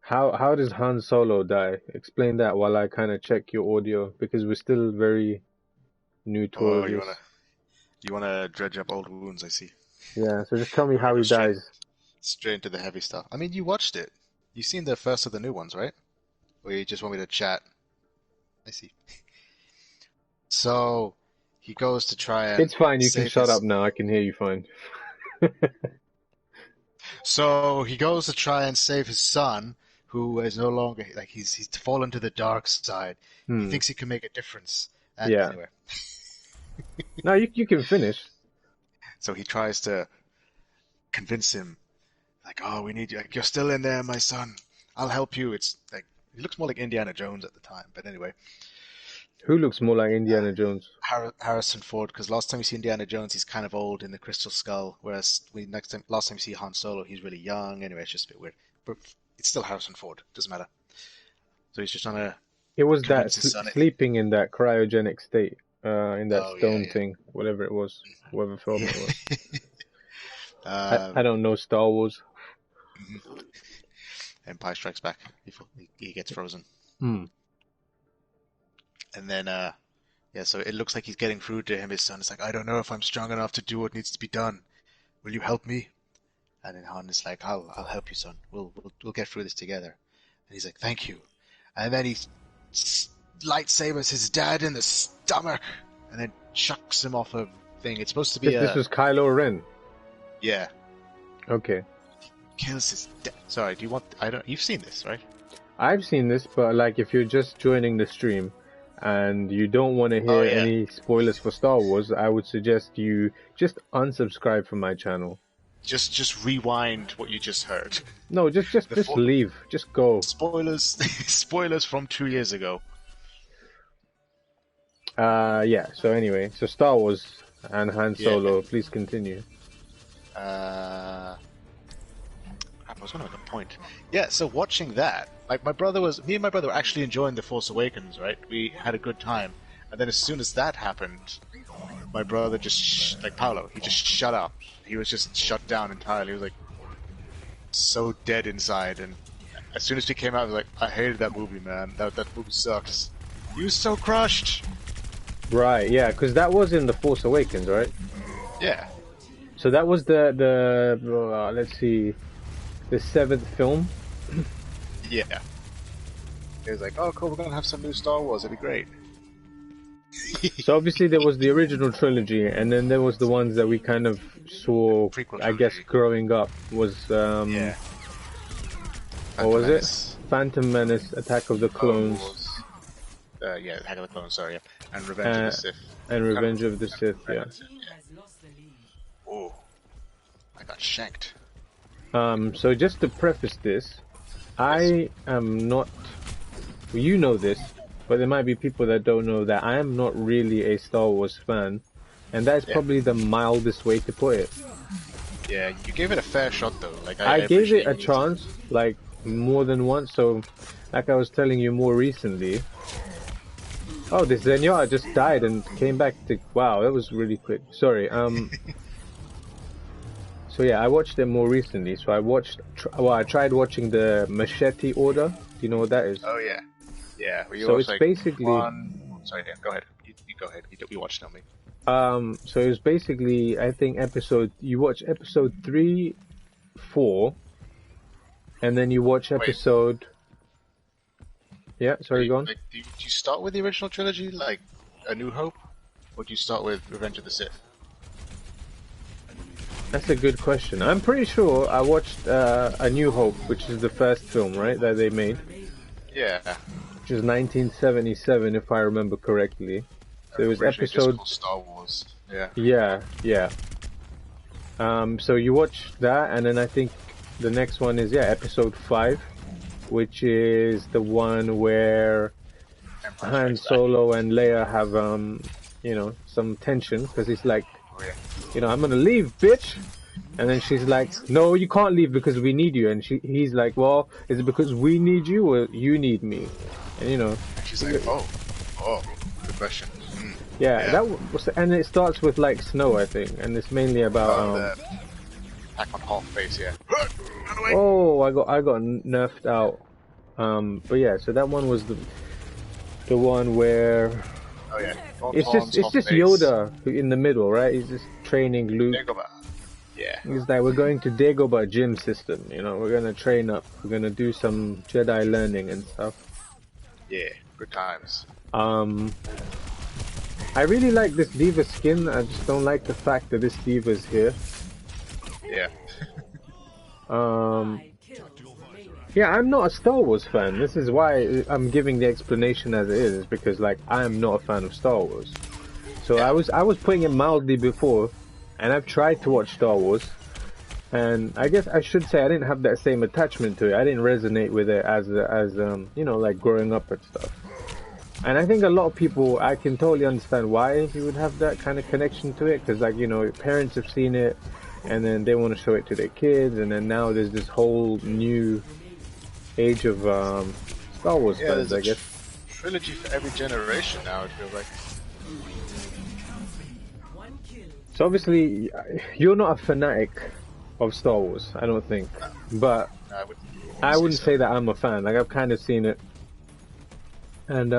How does Han Solo die? Explain that while I kind of check your audio because we're still very new to all Oh, of this. you wanna dredge up old wounds, I see. Yeah, so just tell me You wanna how go he dies. straight into the heavy stuff. I mean, you watched it. You've seen the first of the new ones, right? Or you just want me to chat? I see. So he goes to try and It's fine, you can save shut up his. now. I can hear you fine. So he goes to try and save his son, who is no longer like he's fallen to the dark side. He Hmm. thinks he can make a difference. Yeah. Anyway, No, you can finish. so he tries to convince him, like, "Oh, we need you. Like, you're still in there, my son. I'll help you." It's like he looks more like Indiana Jones at the time, but anyway, Who looks more like Indiana Jones? Harrison Ford. Because last time you see Indiana Jones, he's kind of old in the Crystal Skull, whereas last time you see Han Solo, he's really young. Anyway, it's just a bit weird, but it's still Harrison Ford. Doesn't matter. So he's just trying to It was that convince his son. sleeping in that cryogenic state, in that Oh yeah, stone thing, whatever it was, whatever film yeah. it was. Yeah. I don't know Star Wars. Empire Strikes Back. He gets frozen, Hmm. and then yeah. So it looks like he's getting through to him. His son is like, I don't know if I'm strong enough to do what needs to be done. Will you help me? And then Han is like, I'll help you, son. We'll get through this together. And he's like, thank you. And then he lightsabers his dad in the stomach, and then chucks him off a thing. It's supposed to be This was Kylo Ren. yeah. Okay. Kills his dad. Sorry, do you want? I don't. You've seen this, right? I've seen this, but like if you're just joining the stream and you don't want to hear Yeah. any spoilers for Star Wars, I would suggest you just unsubscribe from my channel. Just rewind what you just heard. No, just leave. Just go. Spoilers, spoilers from 2 years ago. Yeah. So anyway, so Star Wars and Han Solo. Please continue. I was going to make a point. Yeah, so watching that, like me and my brother were actually enjoying The Force Awakens, right? We had a good time. And then as soon as that happened, my brother just, like Paolo, he just shut up. He was just shut down entirely. He was like, so dead inside. And as soon as we came out, I was like, I hated that movie, man. That movie sucks. He was so crushed. Right. Yeah, because that was in The Force Awakens, right? Yeah. So that was the let's see, the 7th film. Yeah. He was like, oh, cool, we're going to have some new Star Wars. It'll be great. So obviously there was the original trilogy, and then there was the ones that we kind of saw, I guess, growing up. Was yeah. What was it? Phantom Menace, Attack of the Clones. Yeah, Attack of the Clones. Sorry, yeah. And Revenge of the Sith. And Revenge of the Sith. Yeah. Oh, I got shanked. So just to preface this, I am not. Well, you know this, but there might be people that don't know that I am not really a Star Wars fan, and that's probably the mildest way to put it. Yeah, you gave it a fair shot though. Like I gave it a chance, like more than once. So, like I was telling you more recently. Oh, this Zenyatta just died and came back to. Wow, that was really quick. Sorry. So yeah, I watched it more recently. So I tried watching the Machete Order. Do you know what that is? Oh yeah, yeah. So it's like basically. Sorry, Dan. Go ahead. You go ahead. You watch, tell me. So it was basically, I think you watch episode 3, 4, and then you watch episode. Yeah, sorry, go on. Like, do you start with the original trilogy, like A New Hope, or do you start with Revenge of the Sith? That's a good question. I'm pretty sure I watched A New Hope, which is the first film, right, that they made. Yeah. Which is 1977, if I remember correctly. So it was episode. Star Wars. Yeah. Yeah, yeah. So you watch that, and then I think the next one is episode 5, which is the one where Han Solo and Leia have some tension because he's like, I'm gonna leave, bitch. And then she's like, no, you can't leave because we need you. And he's like, well, is it because we need you or you need me? And she's like, oh, good question. Yeah, that was, and it starts with like snow, I think, and it's mainly about attack on half face, yeah. Oh, I got nerfed out. But yeah, so that one was the one where Oh yeah, it's just Yoda in the middle, right? He's just training Luke. Dagobah. Yeah. He's like, we're going to Dagobah gym system, you know, we're gonna train up, we're gonna do some Jedi learning and stuff. Yeah, good times. I really like this diva skin. I just don't like the fact that this diva's here. Yeah. Yeah, I'm not a Star Wars fan. This is why I'm giving the explanation as it is, because like I'm not a fan of Star Wars. So Yeah. I was putting it mildly before, and I've tried to watch Star Wars, and I guess I should say I didn't have that same attachment to it. I didn't resonate with it as you know, like growing up and stuff. And I think a lot of people, I can totally understand why you would have that kind of connection to it, because like, you know, your parents have seen it, and then they want to show it to their kids, and then now there's this whole new age of Star Wars fans, I guess. Trilogy for every generation now, it feels like. So obviously, you're not a fanatic of Star Wars, I don't think. But I wouldn't say that I'm a fan. Like, I've kind of seen it. And,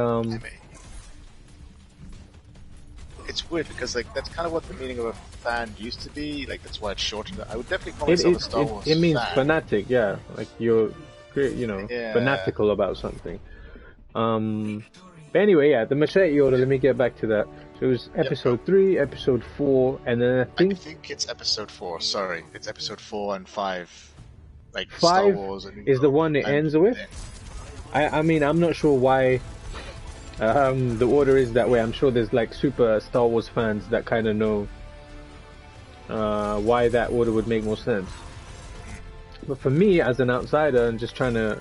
it's weird because, like, that's kind of what the meaning of a fan used to be. Like, that's why it's shortened. I would definitely call myself a Star Wars fan. It means fanatic, yeah. Like, you're, you know, fanatical about something. But anyway, yeah, the machete order, let me get back to that. So it was episode 3, episode 4, and then I think it's episode 4, sorry. It's episode 4 and 5. Like, 5 Star Wars is the one it ends with? I mean, I'm not sure why the order is that way. I'm sure there's like super Star Wars fans that kind of know why that order would make more sense. But for me, as an outsider and just trying to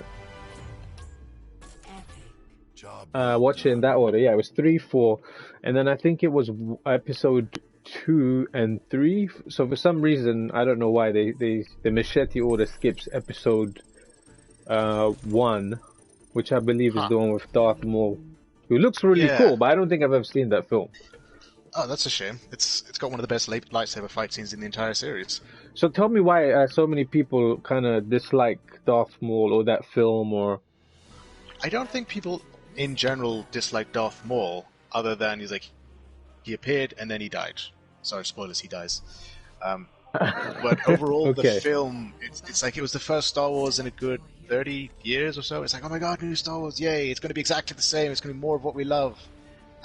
watch it in that order, yeah, it was 3, 4, and then I think it was episode 2 and 3. So for some reason, I don't know why the machete order skips episode 1, which I believe is the one with Darth Maul, who looks really cool, but I don't think I've ever seen that film. Oh, that's a shame. It's got one of the best lightsaber fight scenes in the entire series. So tell me why so many people kind of dislike Darth Maul or that film, or... I don't think people in general dislike Darth Maul, other than he appeared and then he died. Sorry, spoilers, he dies. But overall, the film, it's like it was the first Star Wars in a good 30 years or so. It's like, oh my god, new Star Wars, yay, it's going to be exactly the same, it's going to be more of what we love.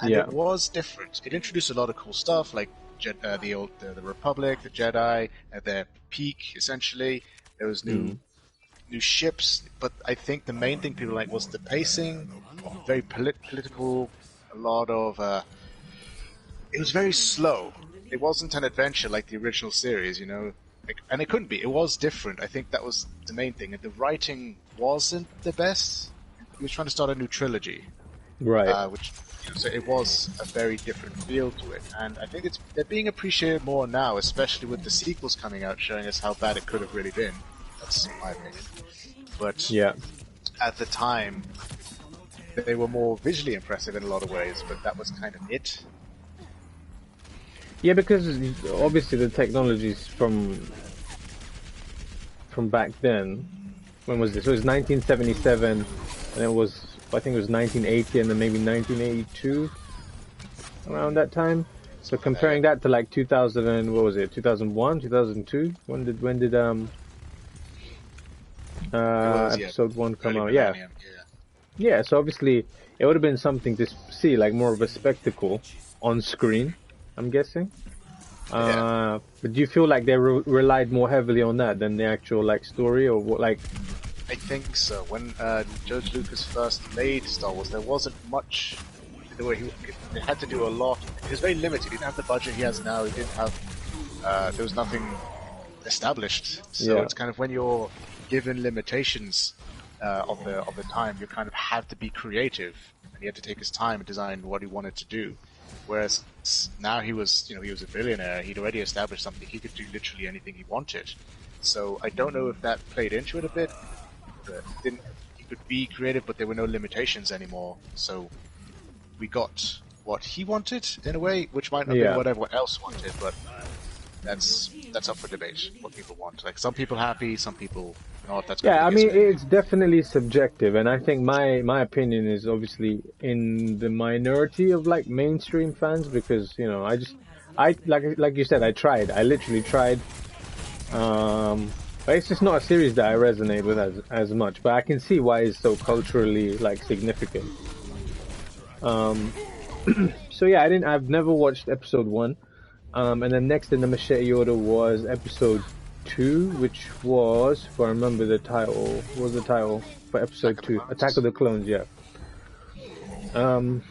And it was different. It introduced a lot of cool stuff, like the Republic, the Jedi, at their peak, essentially. There was new ships, but I think the main thing people liked was the pacing, very political, a lot of... it was very slow. It wasn't an adventure like the original series, you know, and it couldn't be. It was different. I think that was the main thing. And the writing wasn't the best. He was trying to start a new trilogy, right? So it was a very different feel to it. And I think they're being appreciated more now, especially with the sequels coming out, showing us how bad it could have really been. That's my opinion. But at the time, they were more visually impressive in a lot of ways. But that was kind of it. Yeah, because obviously the technologies from back then. When was this? It was 1977, and it was, I think it was 1980, and then maybe 1982, around that time. So comparing that to like 2000 and what was it? 2001, 2002? When did episode 1 come out? Yeah. So obviously it would have been something to see, like more of a spectacle on screen, I'm guessing. But do you feel like they relied more heavily on that than the actual like story, or what? Like, I think so. When George Lucas first made Star Wars, there wasn't much. The way he had to do a lot. He was very limited. He didn't have the budget he has now. He didn't have. There was nothing established. So it's kind of when you're given limitations of the time, you kind of have to be creative, and he had to take his time and design what he wanted to do. Whereas now he was a billionaire. He'd already established something. He could do literally anything he wanted. So I don't know if that played into it a bit. He could be creative, but there were no limitations anymore. So we got what he wanted in a way, which might not be what everyone else wanted. But that's that's up for debate. What people want, like some people happy, some people not. That's Yeah, I completely mean, subjective. it's definitely subjective, and I think my opinion is obviously in the minority of like mainstream fans because I like you said, I literally tried, but it's just not a series that I resonate with as much. But I can see why it's so culturally like significant. Um, so yeah, I've never watched episode 1. And then next in the machete order was episode 2, which was, if I remember the title, what was the title for Attack episode of the 2? Attack of Clones. the Clones, yeah. Um,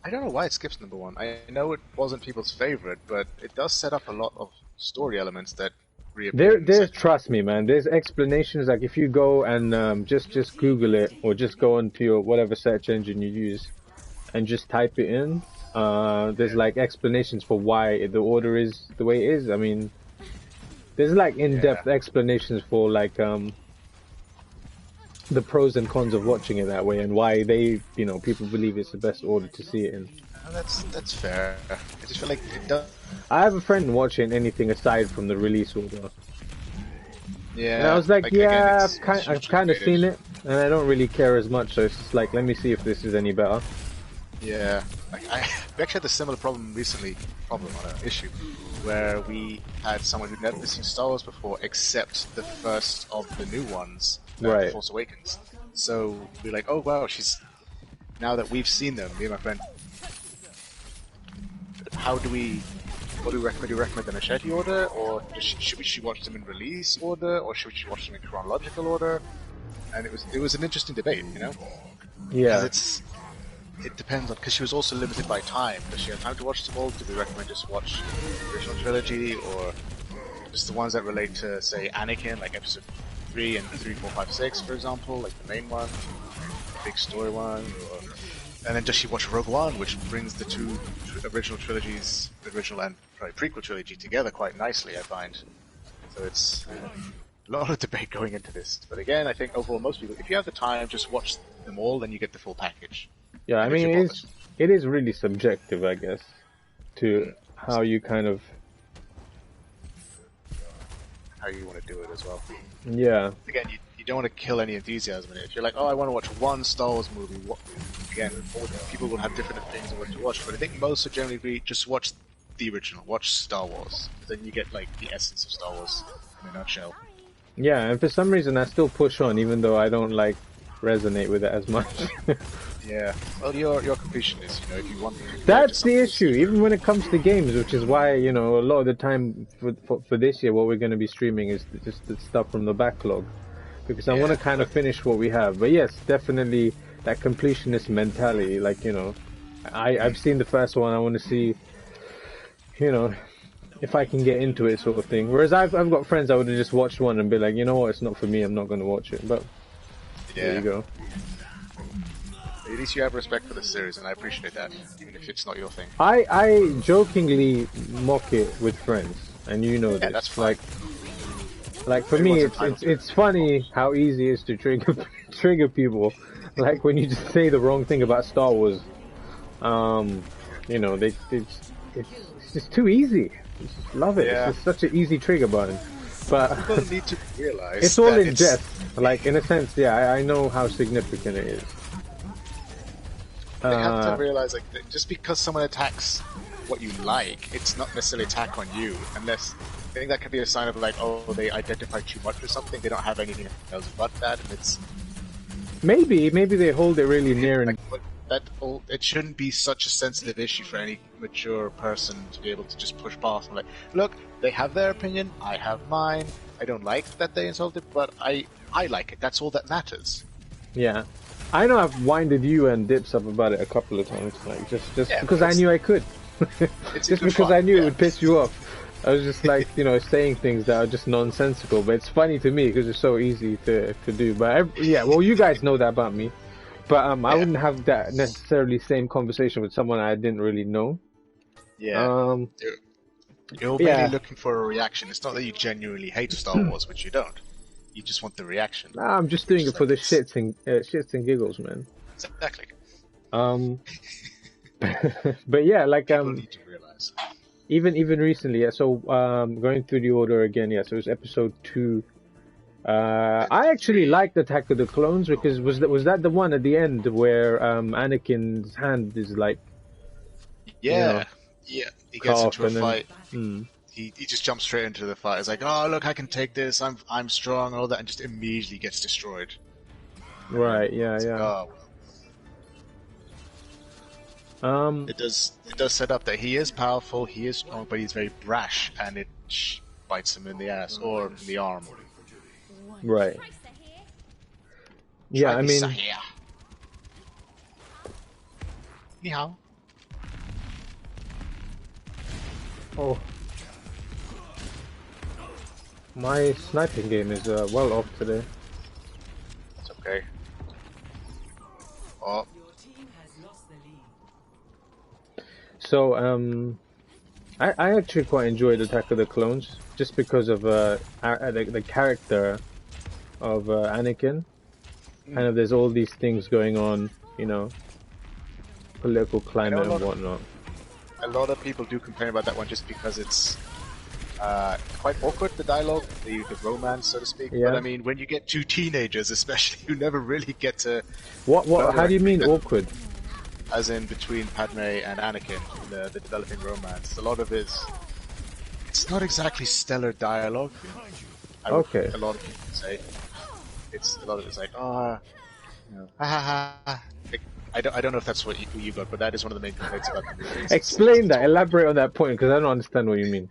I don't know why it skips number 1. I know it wasn't people's favorite, but it does set up a lot of story elements that reappear in the there's, second one. trust me, man, there's explanations, like if you go and just Google it, or just go into your whatever search engine you use and just type it in, there's Yeah. like explanations for why the order is the way it is. I mean, there's like Yeah. in-depth explanations for like the pros and cons of watching it that way, and why people believe it's the best order to see it in. That's fair. I just feel like it does. I have a friend watching anything aside from the release order, and I Yeah. was like, Like again, yeah, it's I've hugely kind of debated. seen it, and I don't really care as much. So it's just like, let me see if this is any better. Yeah, like we actually had a similar problem recently, issue, where we had someone who'd never seen Star Wars before, except the first of the new ones, The Right. Force Awakens. So we're like, oh wow, now that we've seen them, me and my friend, what do we recommend? Do you recommend the machete order, or should we watch them in release order, or should we watch them in chronological order? And it was an interesting debate, because Yeah. it depends on, because she was also limited by time. Does she have time to watch them all? Do we recommend just watch the original trilogy, or just the ones that relate to, say, Anakin, like episode 3 and 3, 4, 5, 6, for example, like the main one, the big story one, and then does she watch Rogue One, which brings the two original trilogies, the original and probably prequel trilogy, together quite nicely, I find. So it's a lot of debate going into this. But again, I think overall, most people, if you have the time, just watch them all, then you get the full package. Yeah, I And if mean, you're bothered. it is really subjective, I guess, to how you kind of, How you want to do it as well. yeah. Again, you don't want to kill any enthusiasm in it. If you're like, oh, I want to watch one Star Wars movie, again, people will have different things on what to watch, but I think most would generally agree, just watch the original, watch Star Wars. Then you get like the essence of Star Wars in a nutshell. Yeah, and for some reason I still push on, even though I don't like resonate with it as much. Yeah. Well, you're completionist, if you want to That's the issue, even when it comes to games, which is why, a lot of the time for this year, what we're going to be streaming is just the stuff from the backlog. Because I want to kind of finish what we have. But yes, definitely that completionist mentality, like, I've seen the first one, I want to see, if I can get into it, sort of thing. Whereas I've got friends I would have just watched one and be like, you know what, it's not for me, I'm not going to watch it. But there you go. At least you have respect for the series, and I appreciate that, even if it's not your thing. I jokingly mock it with friends, and this. Yeah, that's fine. Like for me, it's funny how easy it is to trigger people. Like when you just say the wrong thing about Star Wars, it's just too easy. You just love it. Yeah. It's just such an easy trigger button. But People need to realize it's all that in jest. Like in a sense, yeah, I know how significant it is. They have to realize, like, that just because someone attacks what you like, it's not necessarily attack on you, unless I think that could be a sign of like, oh, they identify too much or something. They don't have anything else but that, and it's maybe they hold it really near and it shouldn't be such a sensitive issue for any mature person to be able to just push past and like, look, they have their opinion, I have mine. I don't like that they insulted, but I like it. That's all that matters. yeah. I know I've winded you and Dips up about it a couple of times, like just because I knew I could. Just because I knew it would piss you off. I was just like, saying things that are just nonsensical, but it's funny to me because it's so easy to do. But you guys know that about me. But I wouldn't have that necessarily same conversation with someone I didn't really know. Yeah. You're mainly looking for a reaction. It's not that you genuinely hate Star Wars, which you don't. You just want the reaction. Nah, I'm just doing it for the shits and giggles, man. Exactly. But yeah, like People need to realize. even recently, yeah. So going through the order again, yeah. So it was episode 2. And I actually 3. liked Attack of the Clones because was that the one at the end where Anakin's hand is like, you Yeah, know, yeah. He cut gets off into a and then fight. mm, He just jumps straight into the fight. It's like, oh look, I can take this. I'm strong and all that, and just immediately gets destroyed. right, yeah, It's like, yeah. oh, Um, it does set up that he is powerful, he is strong, but he's very brash, and it bites him in the ass or in the arm. right. Yeah, Try I this mean, here. Ni hao. oh, my sniping game is well off today. It's okay. Oh, So, I actually quite enjoyed Attack of the Clones just because of the character of Anakin. Kind of, there's all these things going on, you know, political I know climate and whatnot. a lot of people do complain about that one just because it's quite awkward, the dialogue, the romance, so to speak. Yeah. But I mean, when you get two teenagers, especially, who never really get to What? How do you mean awkward? as in between Padme and Anakin, the developing romance. A lot of it's not exactly stellar dialogue. Okay. A lot of people say it's a lot of it's like, oh, you know, ha ha ha. Like, I don't know if that's what you got, but that is one of the main complaints about the movie. Explain that. Elaborate on that point because I don't understand what you mean.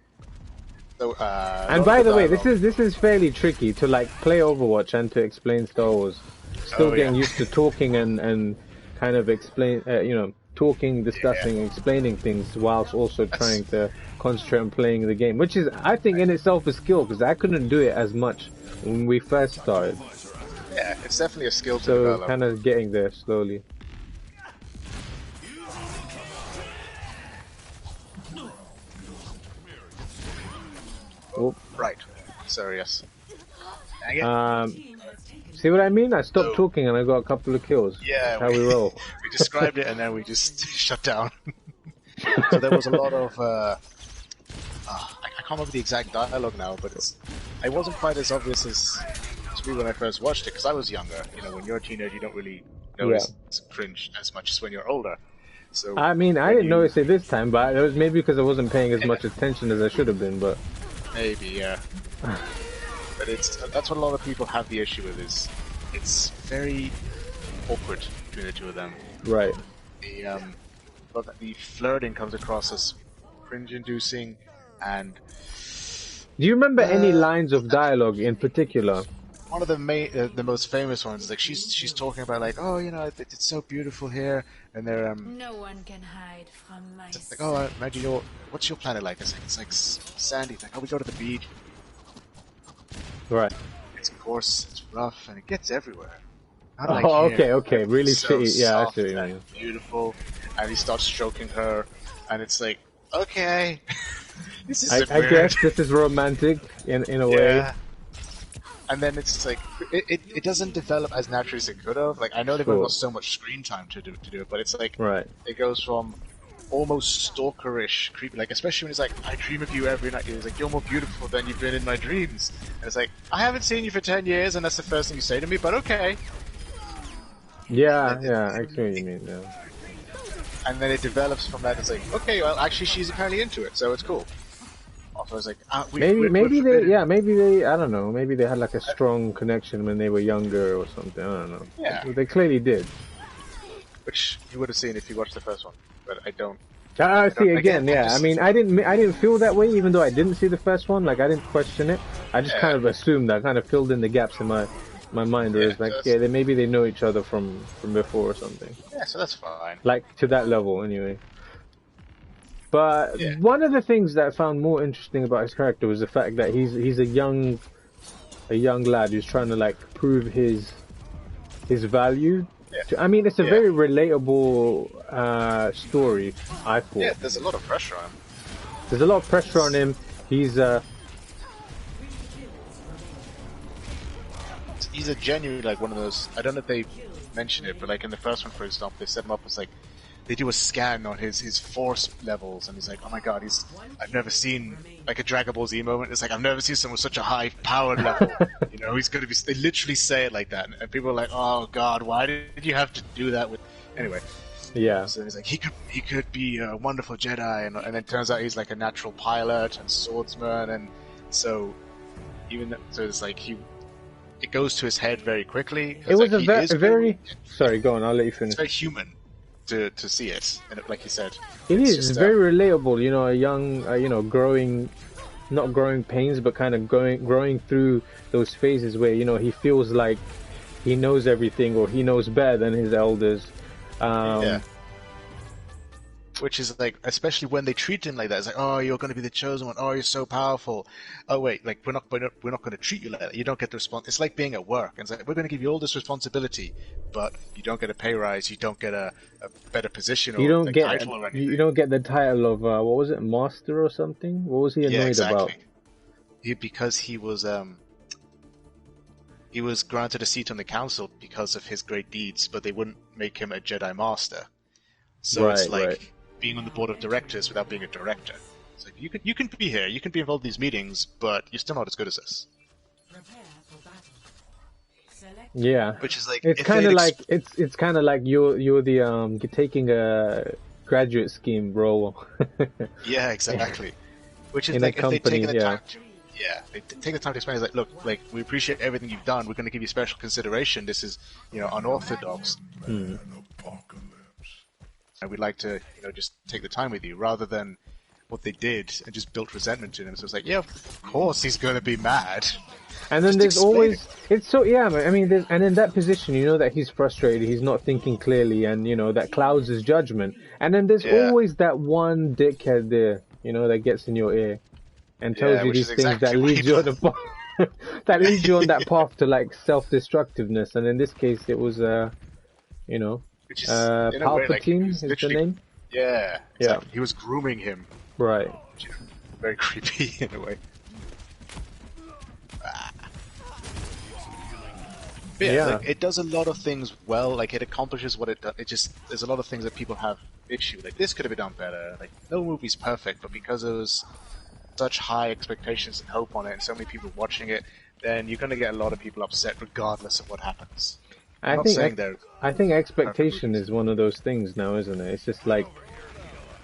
So, And by the way, this is fairly tricky to like play Overwatch and to explain Star Wars. Still getting used to talking and kind of explain, you know, talking, discussing, explaining things whilst also trying to concentrate on playing the game, which is, I think, in itself a skill because I couldn't do it as much when we first started. Yeah, it's definitely a skill to So develop. kind of getting there slowly. Oh. Right. Sorry, yes. See what I mean? I stopped talking and I got a couple of kills. Yeah, That's how we roll. We described it and then we just shut down. So there was a lot of I can't remember the exact dialogue now, but it wasn't quite as obvious as to me when I first watched it because I was younger. You know, when you're a teenager, you don't really notice cringe as much as when you're older. So I mean, I didn't notice it this time, but it was maybe because I wasn't paying as much attention as I should have been. But maybe, yeah. But that's what a lot of people have the issue with is it's very awkward between the two of them. right. The flirting comes across as cringe-inducing, and Do you remember any lines of dialogue in particular? one of the most famous ones is like she's talking about like, oh, you know, it's so beautiful here, and they're No one can hide from my it's like, oh, imagine what's your planet like? It's like sandy. It's like, oh, we go to the beach. Right. It's coarse, it's rough, and it gets everywhere. Not Oh, like here. okay. Really So shitty. Yeah, I soft see what you and mean. beautiful, and he starts stroking her, and it's like, okay, this is I weird. guess this is romantic in a way. Yeah. And then it's just like it doesn't develop as naturally as it could have. Like I know they've Sure. got so much screen time to do it, but it's like Right. it goes from almost stalkerish, creepy. Like especially when he's like, "I dream of you every night." He's like, "You're more beautiful than you've been in my dreams." And it's like, "I haven't seen you for 10 years, and that's the first thing you say to me." But okay. Yeah, I see what you mean. Yeah. And then it develops from that. It's like, okay, well, actually, she's apparently into it, so it's cool. Also, it's like, Maybe they I don't know. Maybe they had like a strong connection when they were younger or something. I don't know. Yeah. They clearly did. which you would have seen if you watched the first one, but I don't. I see again. Yeah, just- I mean, I didn't feel that way, even though I didn't see the first one. Like, I didn't question it. I just kind of assumed. I kind of filled in the gaps in my mind. Where it's like, maybe they know each other from before or something. Yeah, so that's fine. Like to that level, anyway. But one of the things that I found more interesting about his character was the fact that he's a young lad who's trying to like prove his value. I mean, it's a very relatable story, I thought. Yeah, there's a lot of pressure on him. There's a lot of pressure on him. He's a genuine, like, one of those, I don't know if they mention it, but like in the first one, for example, they set him up as like they do a scan on his force levels, and he's like, oh my god, I've never seen like a Dragon Ball Z moment. It's like I've never seen someone with such a high powered level. You know, he's gonna be. They literally say it like that, and people are like, oh god, why did you have to do that with? Anyway. Yeah. So he's like, he could be a wonderful Jedi, and then it turns out he's like a natural pilot and swordsman, and so it's like it goes to his head very quickly. It was like, a very sorry, go on, I'll let you finish. It's very human to see it, and like you said, It's very relatable. You know, a young, you know, not growing pains, but kind of growing through those phases where, you know, he feels like he knows everything or he knows better than his elders. Yeah. Which is like, especially when they treat him like that, it's like, oh, you're going to be the chosen one. Oh, you're so powerful. Oh wait, like we're not going to treat you like that. You don't get the response. It's like being at work, and it's like, we're going to give you all this responsibility, but you don't get a pay rise. You don't get a better position or you don't like, get title or anything. you don't get the title of what was it, master or something? What was he annoyed about? Because he was granted a seat on the council because of his great deeds, but they wouldn't make him a Jedi Master. So it's like being on the board of directors without being a director. It's like you can be here, you can be involved in these meetings, but you're still not as good as this. Yeah, which is like it's kind of like you're taking a graduate scheme role. Yeah, exactly. Which is in like a company, if they've taken the time to. Yeah, they take the time to explain. It's like, look, like we appreciate everything you've done. We're going to give you special consideration. This is, you know, unorthodox, and we'd like to, you know, just take the time with you, rather than what they did and just built resentment in him. So it's like, yeah, of course he's going to be mad. And then there's always it's so I mean, and in that position, you know that he's frustrated, he's not thinking clearly, and you know that clouds his judgment. And then there's always that one dickhead there, you know, that gets in your ear and tells you these things that leads you on the path, that leads you on that path to like self-destructiveness. And in this case, it was you know, Palpatine is the name. Yeah, exactly. He was grooming him. Right. Very creepy in a way. But yeah, like, it does a lot of things well. Like, it accomplishes what it does. It just, there's a lot of things that people have issue. Like, this could have been done better. Like, no movie's perfect, but because there was such high expectations and hope on it, and so many people watching it, then you're going to get a lot of people upset regardless of what happens. I think expectation is one of those things now, isn't it? It's just like,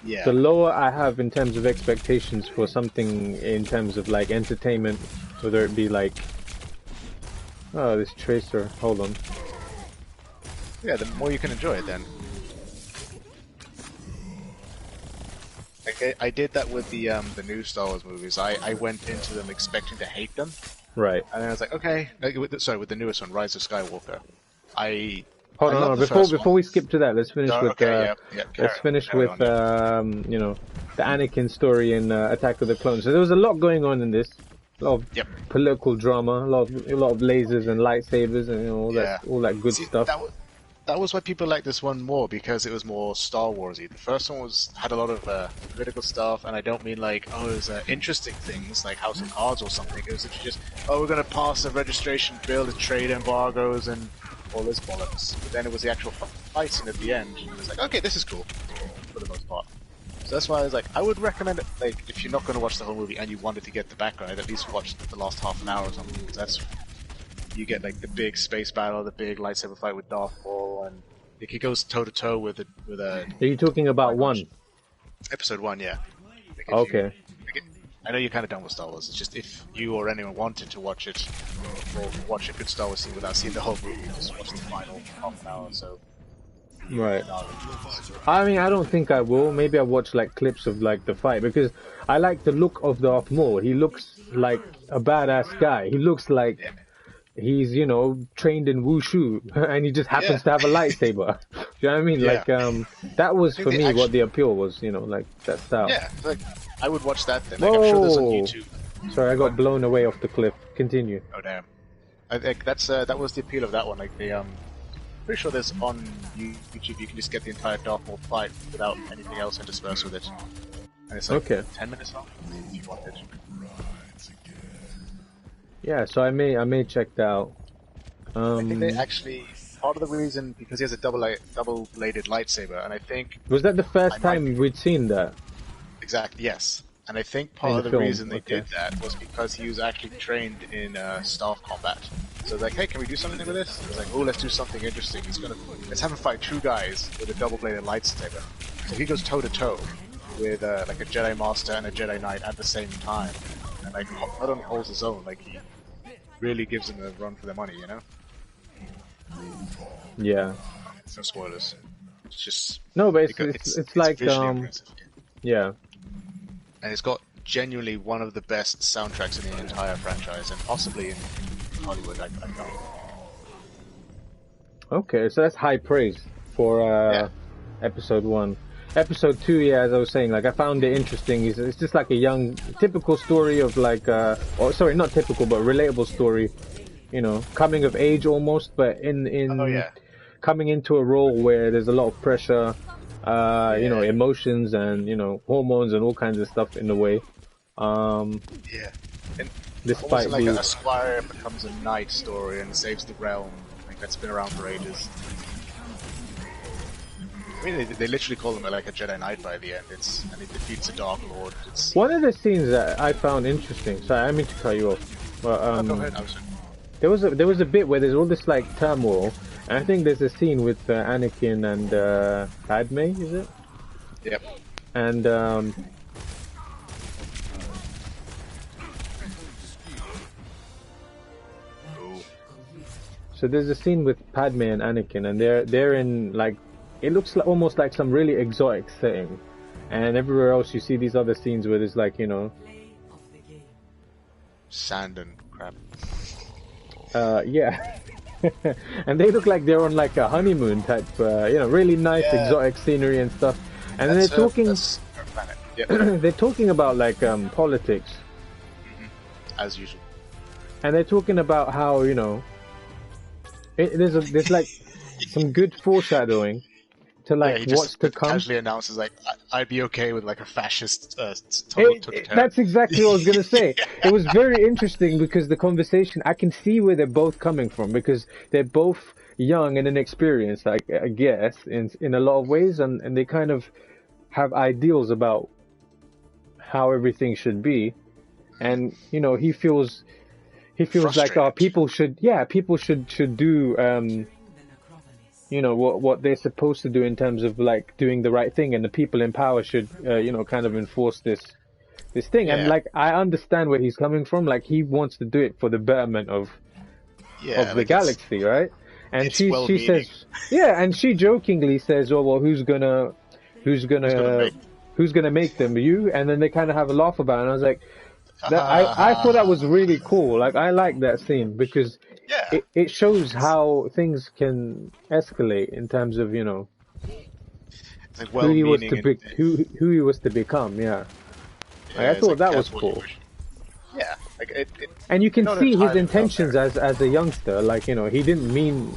the lower I have in terms of expectations for something in terms of like entertainment, whether it be like, oh, this tracer, hold on. Yeah, the more you can enjoy it then. Like, I did that with the new Star Wars movies. I went into them expecting to hate them. Right. And then I was like, okay, with the newest one, Rise of Skywalker. Hold on, before we skip to that, let's finish with you know, the Anakin story in Attack of the Clones. So there was a lot going on in this, a lot of political drama, a lot of lasers and lightsabers and, you know, all that good stuff. That was why people liked this one more, because it was more Star Warsy. The first one had a lot of political stuff, and I don't mean like, oh, it was interesting things like House of Cards or something. It was just, oh, we're going to pass a registration bill and trade embargoes and all this bollocks. But then it was the actual fighting at the end. And it was like, okay, this is cool, for the most part. So that's why I was like, I would recommend it, like, if you're not going to watch the whole movie and you wanted to get the background, at least watch the last half an hour or something, because you get like the big space battle, the big lightsaber fight with Darth Maul, and it goes toe to toe with a. Are you talking about one? Episode 1, yeah. Okay. I know you're kind of done with Star Wars. It's just if you or anyone wanted to watch it, or watch a good Star Wars scene without seeing the whole movie, just watch the final half an hour or so. Right. I mean, I don't think I will. Maybe I'll watch like clips of like the fight, because I like the look of Darth Maul. He looks like a badass guy. He looks like he's, you know, trained in wushu, and he just happens to have a lightsaber. Do you know what I mean? Like, that was for me what the appeal was, you know, like that style. Yeah, like, I would watch that then. Like, I'm sure there's on YouTube. Sorry, I got blown away off the cliff. Continue. Oh damn! I think that was the appeal of that one. Like pretty sure there's on YouTube. You can just get the entire Darth Maul fight without anything else interspersed with it, and it's like 10 minutes long if you want it. Yeah, so I may check that out. I think they actually part of the reason because he has a double-bladed lightsaber, and I think Was that the first time we'd seen that? exactly yes. And I think part of the reason they did that was because he was actually trained in staff combat. So like, hey, can we do something with this? It's like, oh, let's do something interesting. Let's have him fight two guys with a double-bladed lightsaber. So he goes toe-to-toe with like a Jedi Master and a Jedi Knight at the same time. And like, not only holds his own, like he really gives them a run for their money, you know? Yeah. No spoilers. It's just... No, but it's like, yeah. And it's got genuinely one of the best soundtracks in the entire franchise, and possibly in Hollywood, I know. Okay, so that's high praise for episode 1. Episode 2, yeah, as I was saying, like, I found it interesting. It's just like a young, typical story of like, or sorry, not typical, but relatable story, you know, coming of age almost, but in coming into a role where there's a lot of pressure, you know, emotions and, you know, hormones and all kinds of stuff in the way. And despite like a squire becomes a knight story and saves the realm. Like, that's been around for ages. I mean, they literally call him like a Jedi Knight by the end. And he defeats a Dark Lord. One of the scenes that I found interesting. Sorry, I didn't mean to cut you off. But, go ahead. there was a bit where there's all this like turmoil, and I think there's a scene with Anakin and Padme, is it? Yep. And so there's a scene with Padme and Anakin, and they're in like, it looks like almost like some really exotic setting, and everywhere else you see these other scenes where there's like, you know, sand and crap. Yeah. And they look like they're on like a honeymoon type, you know, really nice exotic scenery and stuff. And then they're talking. They're talking about like politics, as usual. And they're talking about how, you know, there's like some good foreshadowing to like what's to come. Casually announces like, I'd be okay with like a fascist. That's exactly what I was gonna say. It was very interesting because the conversation, I can see where they're both coming from, because they're both young and inexperienced, I guess, in a lot of ways, and they kind of have ideals about how everything should be, and you know, he feels like people should do you know, what they're supposed to do in terms of like doing the right thing, and the people in power should you know, kind of enforce this thing. And like, I understand where he's coming from. Like, he wants to do it for the betterment of the galaxy, right? And she says, and she jokingly says, oh well, who's gonna make them, you? And then they kind of have a laugh about it, and I was like, I thought that was really cool. Like, I like that scene because it shows how things can escalate in terms of, you know, like who he was to become. Yeah, like, I thought like that was cool. Yeah, like and you can see his intentions as a youngster. Like, you know, he didn't mean.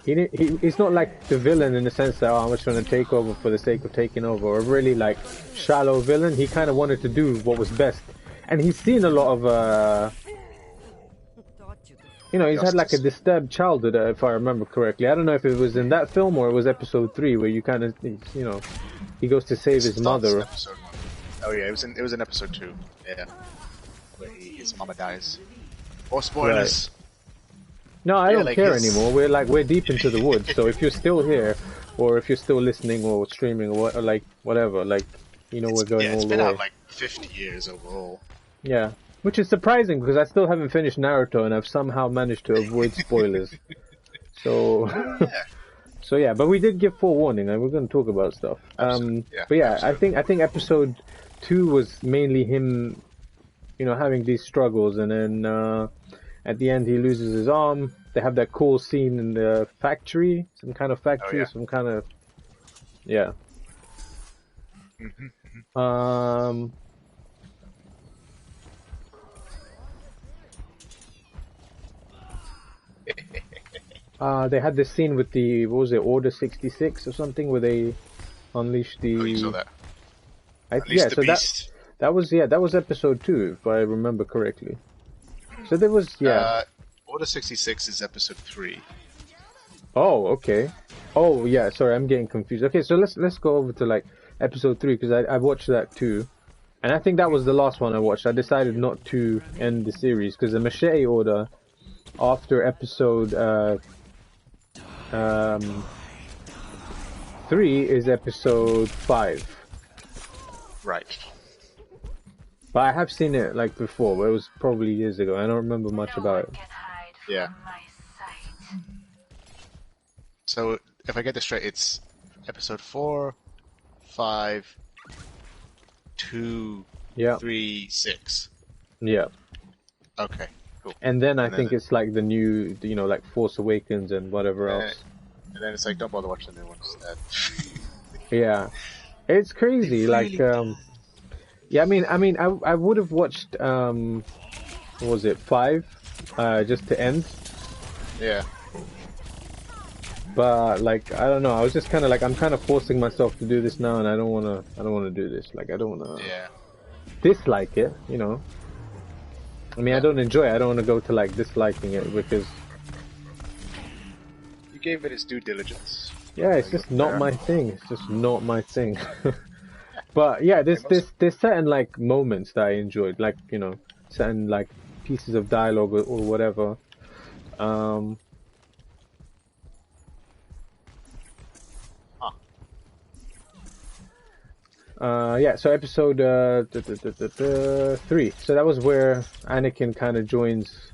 He's not like the villain in the sense that, I'm just going to take over for the sake of taking over, or really like shallow villain. He kind of wanted to do what was best, and he's seen a lot of, you know, he's had like a disturbed childhood, if I remember correctly. I don't know if it was in that film or it was episode 3 where you kind of, you know, he goes to save his mother. Oh yeah, it was in episode 2. Yeah, where his mama dies. Or spoilers. Right. No, I don't care anymore. We're deep into the woods. So if you're still here, or if you're still listening or streaming or like whatever, like, you know, we're going all the way. It's been out like 50 years overall. Yeah, which is surprising because I still haven't finished Naruto and I've somehow managed to avoid spoilers. So, so yeah, but we did give forewarning and we're going to talk about stuff. But yeah, I think episode 2 was mainly him, you know, having these struggles, and then at the end he loses his arm. They have that cool scene in the factory, some kind of factory, some kind of, they had this scene with the, what was it, Order 66 or something, where they unleashed the... Oh, you saw that. Yeah, so beast. that was episode 2, if I remember correctly. So there was, Order Order 66 is episode 3. Oh, okay. Oh, yeah. Sorry, I'm getting confused. Okay, so let's go over to like episode 3 because I watched that too, and I think that was the last one I watched. I decided not to end the series because the Machete Order after episode 3 is episode 5. Right. But I have seen it like before, but it was probably years ago. I don't remember much about it. Yeah. So, if I get this straight, it's episode 4, 5, 2, Yeah. 3, 6. Yeah. Okay, cool. And then I And then think it's like the new, like Force Awakens and whatever else. And then it's like, don't bother watching the new ones. Yeah. It's crazy. Like, yeah, I mean, I would have watched, what was it, 5, just to end. Yeah. But like, I don't know. I was just kind of like, I'm kind of forcing myself to do this now, and I don't wanna do this. Like, I don't wanna dislike it. I mean, I don't enjoy it. I don't want to go to like disliking it because You gave it its due diligence. yeah, it's just not my thing. It's just not my thing. But yeah, there's certain like moments that I enjoyed, like certain like pieces of dialogue or whatever. Yeah, so episode 3. So that was where Anakin kind of joins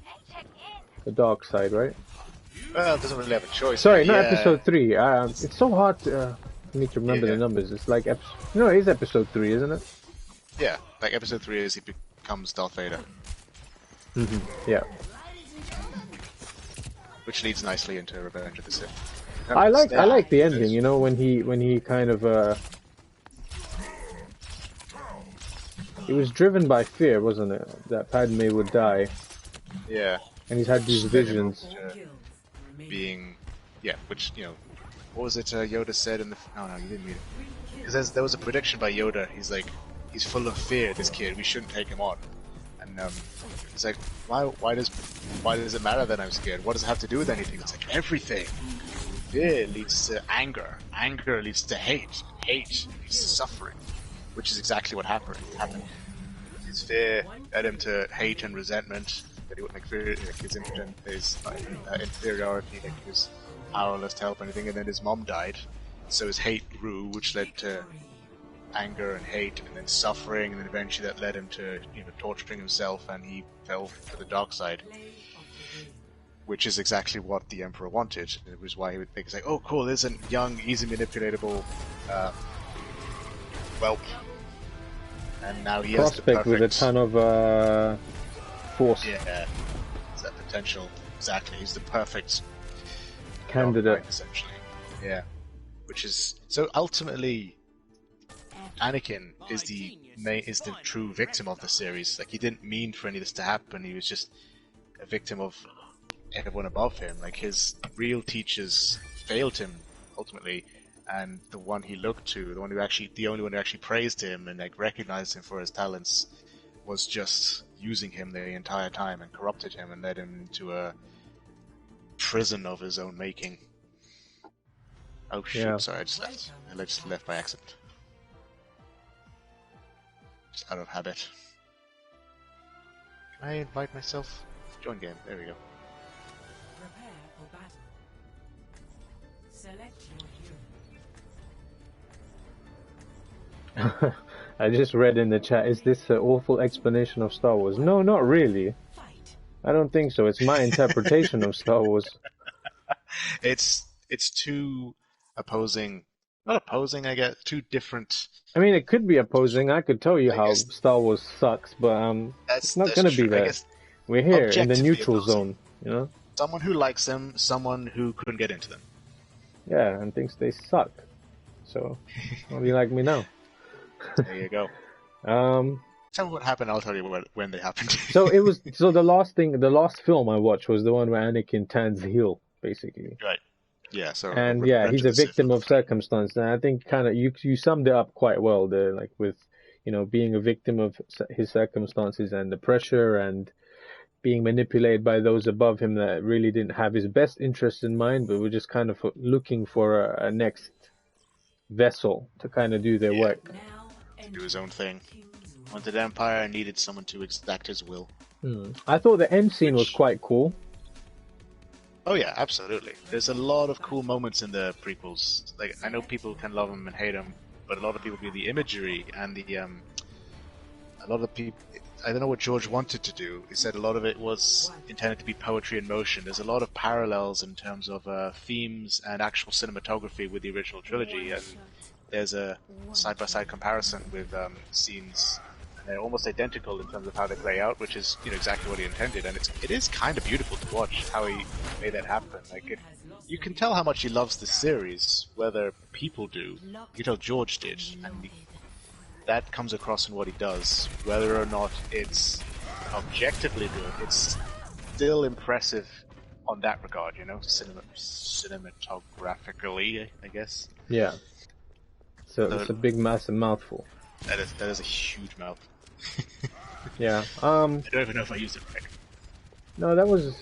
the dark side, right? Well, it doesn't really have a choice. Sorry, not episode 3. It's so hard for me to remember the numbers. It's like it is episode 3, isn't it? Yeah, like episode 3 is he becomes Darth Vader. Yeah. Which leads nicely into Revenge of the Sith. I like the ending. When he kind of it was driven by fear, wasn't it? That Padme would die. Yeah. And he's had these visions. Being, which, what was it Yoda said in the... Oh, no, you didn't read it. Because there was a prediction by Yoda, he's like, he's full of fear, this kid, we shouldn't take him on. And he's like, why does it matter that I'm scared? What does it have to do with anything? It's like, everything. Fear leads to anger. Anger leads to hate. Hate leads to suffering. Which is exactly what happened. His fear led him to hate and resentment, that he wouldn't his inferiority, like he was powerless to help anything, and then his mom died, so his hate grew, which led to anger and hate, and then suffering, and then eventually that led him to torturing himself, and he fell to the dark side. Which is exactly what the Emperor wanted. It was why he would think, like, oh cool, there's a young, easy manipulatable whelp. And now he has the perfect... with a ton of force. Yeah, it's that potential. Exactly, he's the perfect candidate, essentially. Yeah, which is so ultimately, Anakin is the true victim of the series. Like, he didn't mean for any of this to happen. He was just a victim of everyone above him. Like, his real teachers failed him ultimately. And the one he looked to, the only one who actually praised him and like recognized him for his talents, was just using him the entire time and corrupted him and led him into a prison of his own making. Oh shoot! Sorry, I just left by accident. Just out of habit. Can I invite myself? Join game. There we go. Prepare for battle. Select your hero. I just read in the chat, is this an awful explanation of Star Wars? No, not really. I don't think so. It's my interpretation of Star Wars. It's two opposing, not opposing, I guess, two different... I mean, it could be opposing. I could tell you how Star Wars sucks, but it's not going to be that. We're here in the neutral zone, Someone who likes them, someone who couldn't get into them. Yeah, and thinks they suck. So, how do you like me now? There you go. Tell me what happened. I'll tell you when they happened. So the last film I watched was the one where Anakin turns heel, basically. Right. Yeah. So. And he's a victim of circumstance. And I think kind of you summed it up quite well there, like with being a victim of his circumstances and the pressure and being manipulated by those above him that really didn't have his best interests in mind, but were just kind of looking for a next vessel to kind of do their Yeah. work. Now To do his enter own thing. King's Row. Wanted Empire needed someone to exact his will. I thought the end scene was Which- quite cool. Oh yeah, absolutely. There's a lot of cool moments in the prequels. Like I know people can love them and hate them, but a lot of people do the imagery and the a lot of people. I don't know what George wanted to do. He said a lot of it was intended to be poetry in motion. There's a lot of parallels in terms of themes and actual cinematography with the original trilogy, and there's a side-by-side comparison with scenes. And they're almost identical in terms of how they play out, which is exactly what he intended, and it is kind of beautiful to watch how he made that happen. Like you can tell how much he loves the series, whether people do. You can tell George did, and that comes across in what he does. Whether or not it's objectively good, it's still impressive on that regard, cinematographically, I guess. Yeah. So it's a big, massive mouthful. That is a huge mouth. Yeah. I don't even know if I used it right. No, that was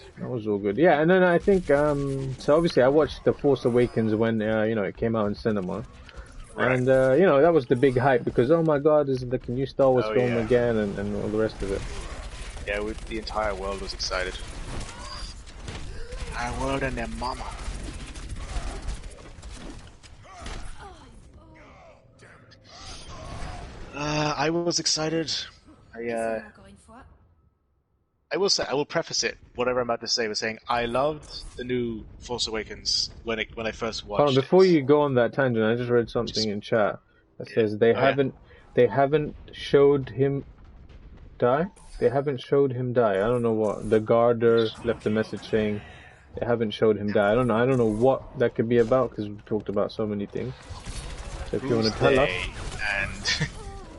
all good. Yeah, and then I think so. Obviously, I watched The Force Awakens when it came out in cinema, Right. and that was the big hype because oh my god, this is the new Star Wars Oh, film yeah. again, and all the rest of it. Yeah, the entire world was excited. Our world and their mama. I was excited. I will say, I will preface it, whatever I'm about to say, with saying I loved the new Force Awakens when I first watched Hold on, before it. you go on that tangent, I just read something in chat that says they yeah. haven't showed him die. They haven't showed him die. I don't know what the Garder left a message saying they haven't showed him die. I don't know what that could be about because we've talked about so many things. So if you want to tell us, And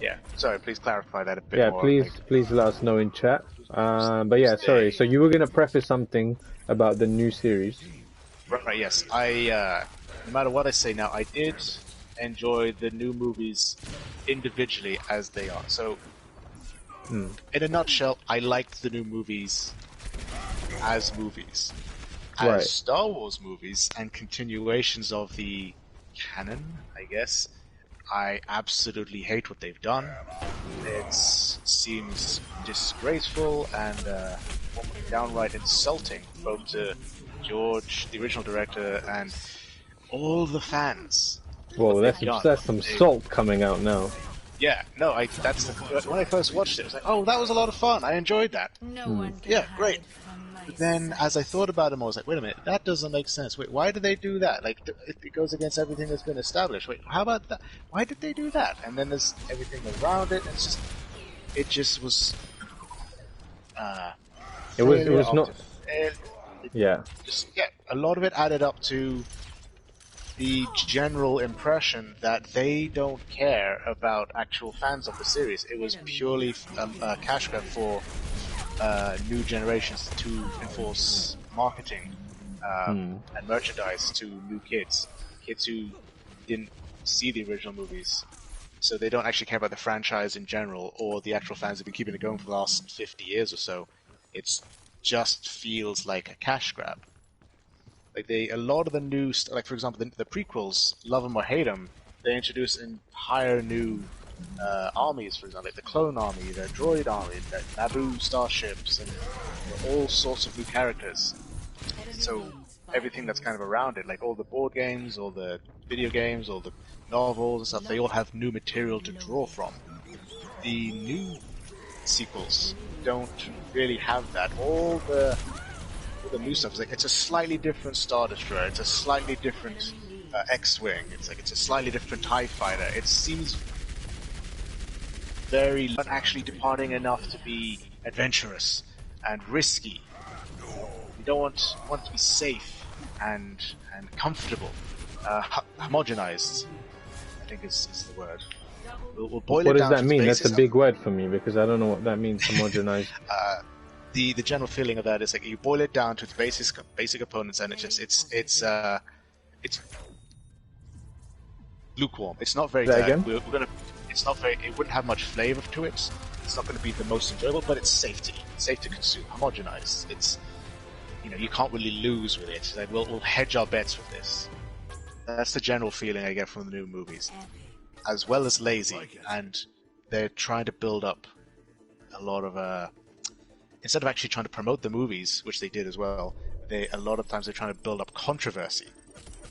yeah, sorry, please clarify that a bit yeah, more. please let us know in chat. But yeah, sorry. So you were gonna preface something about the new series. Right, yes. No matter what I say now, I did enjoy the new movies individually as they are. So, in a nutshell, I liked the new movies as movies. As Right. Star Wars movies and continuations of the canon, I guess, I absolutely hate what they've done. It seems disgraceful and downright insulting, both to George, the original director, and all the fans. Whoa, What they've that's some done. salt coming out now. Yeah, no, when I first watched it, I was like, oh, that was a lot of fun. I enjoyed that. No one can Yeah, hide great. from my But then, as I thought about it, I was like, wait a minute, that doesn't make sense. Wait, why did they do that? Like, it goes against everything that's been established. Wait, how about that? Why did they do that? And then there's everything around it, and it just was. It was failure not. after failure. Yeah. A lot of it added up to the general impression that they don't care about actual fans of the series. It was purely a cash grab for new generations to enforce marketing and merchandise to new kids who didn't see the original movies. So they don't actually care about the franchise in general or the actual fans that have been keeping it going for the last 50 years or so. It just feels like a cash grab. Like a lot of the new, like for example, the prequels, love them or hate them, they introduce entire new armies. For example, like the clone army, the droid army, the Naboo starships, and all sorts of new characters. So everything that's kind of around it, like all the board games, all the video games, all the novels and stuff, they all have new material to draw from. The new sequels don't really have that. All the new stuff is like it's a slightly different Star Destroyer, it's a slightly different X-wing, it's a slightly different TIE fighter. It seems very not actually departing enough to be adventurous and risky. You don't want to be safe and comfortable, homogenized. I think is the word. We'll boil What it does down that to the mean? That's a basics. big word for me because I don't know what that means. Homogenized. The general feeling of that is like you boil it down to its basic components, and it's lukewarm. It's not very Say that good. again? It's not very. It wouldn't have much flavor to it. It's not going to be the most enjoyable, but it's safe to consume, homogenized. It's, you can't really lose with it. Like, we'll hedge our bets with this. That's the general feeling I get from the new movies. As well as lazy, and they're trying to build up a lot of instead of actually trying to promote the movies, which they did as well, a lot of times they're trying to build up controversy.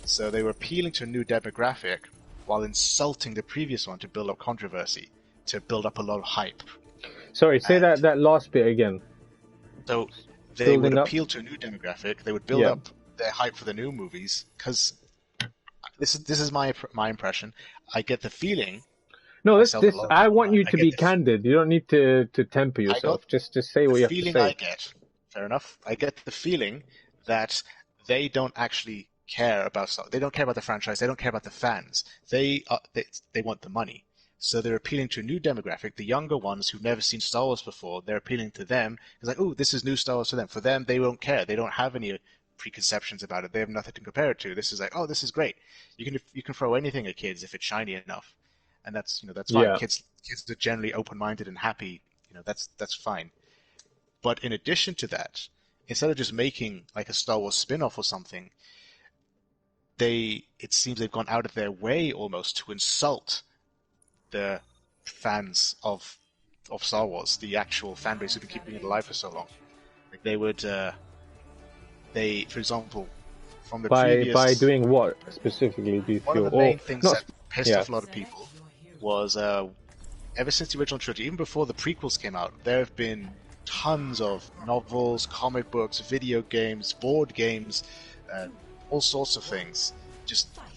So they were appealing to a new demographic while insulting the previous one to build up controversy, to build up a lot of hype. Sorry, say that last bit again. So they Building would up? appeal to a new demographic. They would build up their hype for the new movies, because this is my impression. I get the feeling. No, myself and a lot of I people, want you I to get be the candid. You don't need to temper yourself. Just say what you have to feeling say. I get, fair enough. I get the feeling that they don't actually care about Star. They don't care about the franchise. They don't care about the fans. They want the money. So they're appealing to a new demographic, the younger ones who've never seen Star Wars before. They're appealing to them. It's like, oh, this is new Star Wars for them. For them, they don't care. They don't have any preconceptions about it. They have nothing to compare it to. This is like, oh, this is great. You can throw anything at kids if it's shiny enough, and that's fine. Yeah. Kids are generally open-minded and happy. That's fine. But in addition to that, instead of just making like a Star Wars spin-off or something, it seems they've gone out of their way almost to insult the fans of Star Wars, the actual fan base who've been keeping it alive for so long. Like they would, for example, from the previous... By doing what specifically do you feel? One of the main things that pissed off a yeah. lot of people was, ever since the original trilogy, even before the prequels came out, there have been tons of novels, comic books, video games, board games, all sorts of things.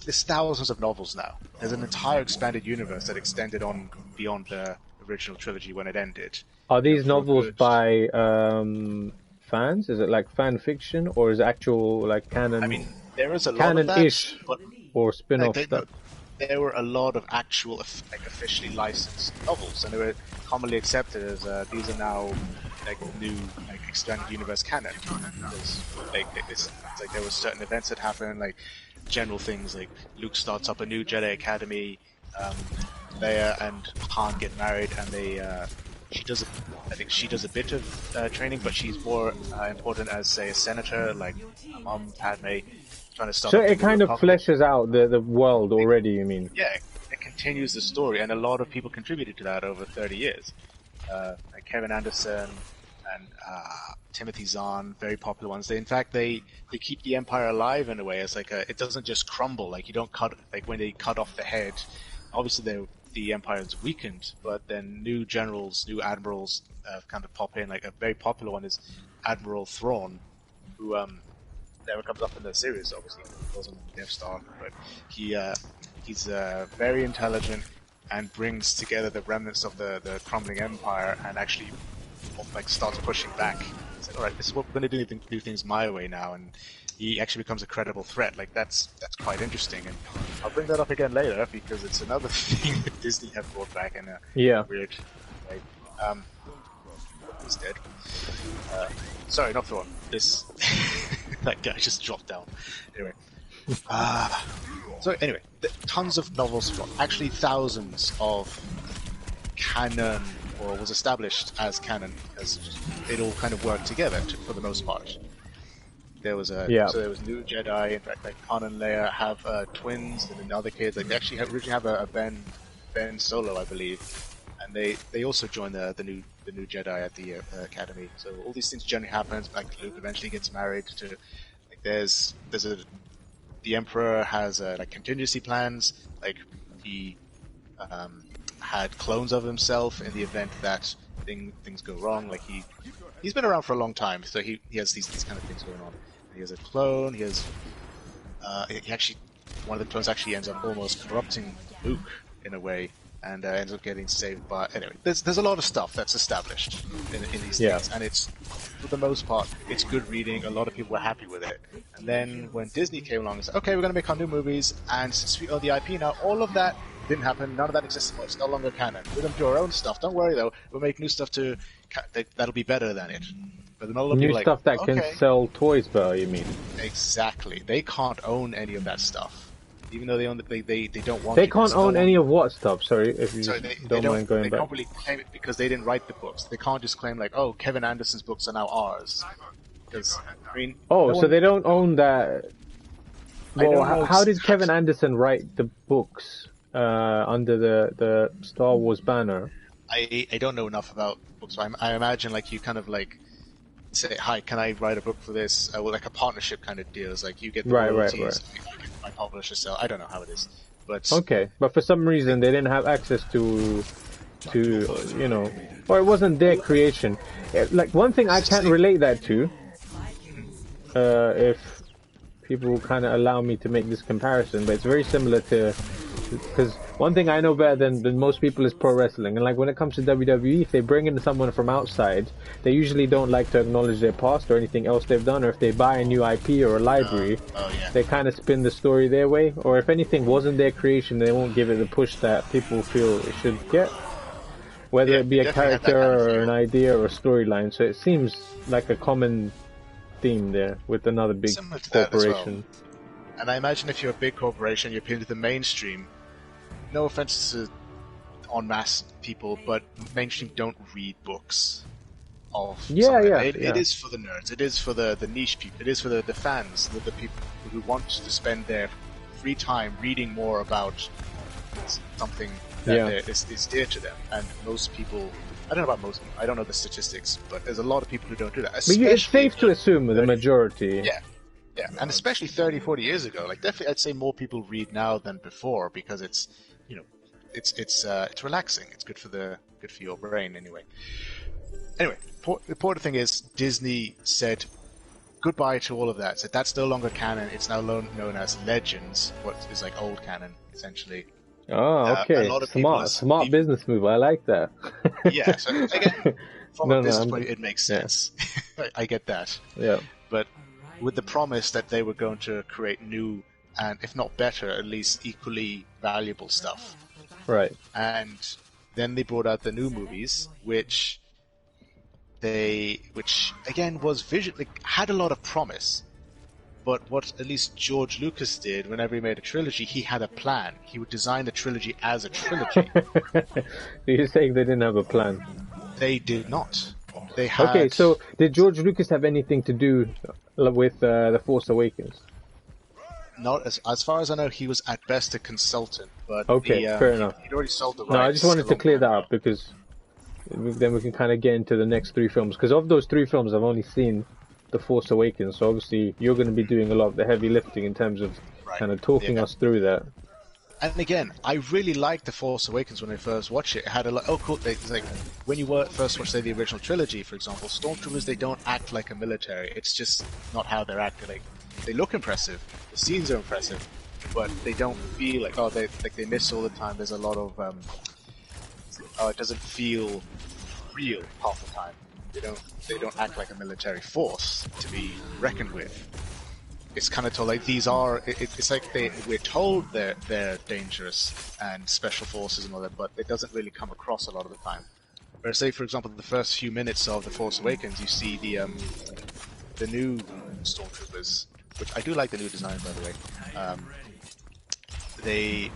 There's thousands of novels now. There's an entire expanded universe that extended on beyond the original trilogy when it ended. Are these novels by fans? Is it like fan fiction, or is it actual like canon? I mean, there is a lot of canon-ish that, but or spin-off stuff. There were a lot of actual, like, officially licensed novels, and they were commonly accepted as these are now like new, like, expanded universe canon. Because, like, it's like there were certain events that happened, like general things like Luke starts up a new Jedi Academy, Leia and Han get married, and she does a bit of training, but she's more important as, say, a senator, like Mom Padme, trying to start. So up it kind of fleshes out the world already. You mean? Yeah, it continues the story, and a lot of people contributed to that over 30 years. Like Kevin Anderson and Timothy Zahn, very popular ones. In fact, they keep the Empire alive in a way. It's like it doesn't just crumble. Like, you don't cut, like when they cut off the head. Obviously, the Empire is weakened, but then new generals, new admirals kind of pop in. Like, a very popular one is Admiral Thrawn, who never comes up in the series. Obviously, he wasn't Death Star, but he's very intelligent and brings together the remnants of the crumbling Empire, and actually like starts pushing back. He's like, all right, this is what we're going to do things my way now, and he actually becomes a credible threat. Like, that's quite interesting, and I'll bring that up again later because it's another thing that Disney have brought back in a weird way. He's dead. Sorry, not Thrawn. That guy just dropped down. Anyway. So anyway, tons of novels, actually thousands of canon, or was established as canon, as it all kind of worked together for the most part. There was so there was new Jedi. In fact, like Han and Leia have twins, and then the other kids, like they actually originally have a Ben Solo, I believe, and they also join the new Jedi at the Academy. So all these things generally happen. Like Luke eventually gets married to. Like the Emperor has like contingency plans. Like he had clones of himself in the event that things go wrong. Like he's been around for a long time, so he has these kind of things going on. He has a clone. He has one of the clones actually ends up almost corrupting Luke in a way, and ends up getting saved by. Anyway, there's a lot of stuff that's established in these things, and it's, for the most part, it's good reading. A lot of people were happy with it. And then when Disney came along and said, okay, we're going to make our new movies, and since we own the IP now, all of that didn't happen. None of that exists anymore. It's no longer canon. We're going to do our own stuff. Don't worry, though. We'll make new stuff that'll be better than it. But then all of new people stuff that can sell toys better, you mean? Exactly. They can't own any of that stuff. even though they own they don't want. They to, can't it's no own any longer- of what stuff? Sorry, if you So they don't mind going they back. can't really claim it because they didn't write the books. They can't just claim like, oh, Kevin Anderson's books are now ours. Because I mean, Oh, no so one- they don't own that. I don't Well, know how did exactly. Kevin Anderson write the books under the Star Wars banner? I don't know enough about books. So I imagine like you kind of like say, hi, can I write a book for this? Well, like a partnership kind of deal. It's like you get the Right, royalties, right. I get my publisher sell. I don't know how it is, but Okay, but for some reason they didn't have access to you know, or it wasn't their creation. Like one thing I can't relate that to, if people kind of allow me to make this comparison, but it's very similar to, because one thing I know better than most people is pro wrestling, and like when it comes to WWE, if they bring in someone from outside, they usually don't like to acknowledge their past or anything else they've done, or if they buy a new IP or a library, oh yeah, they kind of spin the story their way, or if anything wasn't their creation, they won't give it the push that people feel it should get, whether Yeah, it be a definitely have that character kind of or feel. an idea or a storyline. So it seems like a common theme there with another big Similar to that as well. corporation. And I imagine if you're a big corporation, you're appealing to the mainstream. No offense to en masse people, but mainstream don't read books. Of Yeah, something. yeah, It yeah. is for the nerds. It is for the niche people. It is for the fans, the people who want to spend their free time reading more about something that Yeah. is dear to them. And most people, I don't know about most people, I don't know the statistics, but there's a lot of people who don't do that. But yeah, it's Especially- safe to assume the majority. Yeah. Yeah, and especially 30, 40 years ago, like definitely, I'd say more people read now than before because it's, you know, it's relaxing. It's good for your brain anyway. Anyway, the important thing is Disney said goodbye to all of that. Said that's no longer canon. It's now known as Legends, what is like old canon essentially. Oh, okay. a lot of people Smart business move. I like that. Yeah. So again, from No, a business I'm- point, it makes yeah. sense. I get that. Yeah. But with the promise that they were going to create new and, if not better, at least equally valuable stuff. Right. And then they brought out the new movies, which again was had a lot of promise. But what at least George Lucas did whenever he made a trilogy, he had a plan. He would design the trilogy as a trilogy. You're saying they didn't have a plan. They did not. They had. Okay, so did George Lucas have anything to do with The Force Awakens? Not as far as I know, he was at best a consultant. But Okay, fair enough. He'd already sold the rights. No, I just wanted a to long clear time that ago. up because then we can kind of get into the next three films. Because of those three films, I've only seen The Force Awakens, so obviously you're going to be doing a lot of the heavy lifting in terms of Right. kind of talking Yeah. us through that. And again, I really liked The Force Awakens when I first watched it. It had a lot. Oh, cool! It's like when you first watch, say, the original trilogy, for example, stormtroopers, they don't act like a military. It's just not how they're acting. Like, they look impressive, the scenes are impressive, but they don't feel like they miss all the time. There's a lot of it doesn't feel real half the time. They don't act like a military force to be reckoned with. It's kind of told like these are. It's like we're told they're dangerous and special forces and all that, but it doesn't really come across a lot of the time. Whereas, say for example, the first few minutes of The Force Awakens, you see the new stormtroopers, which I do like the new design by the way. They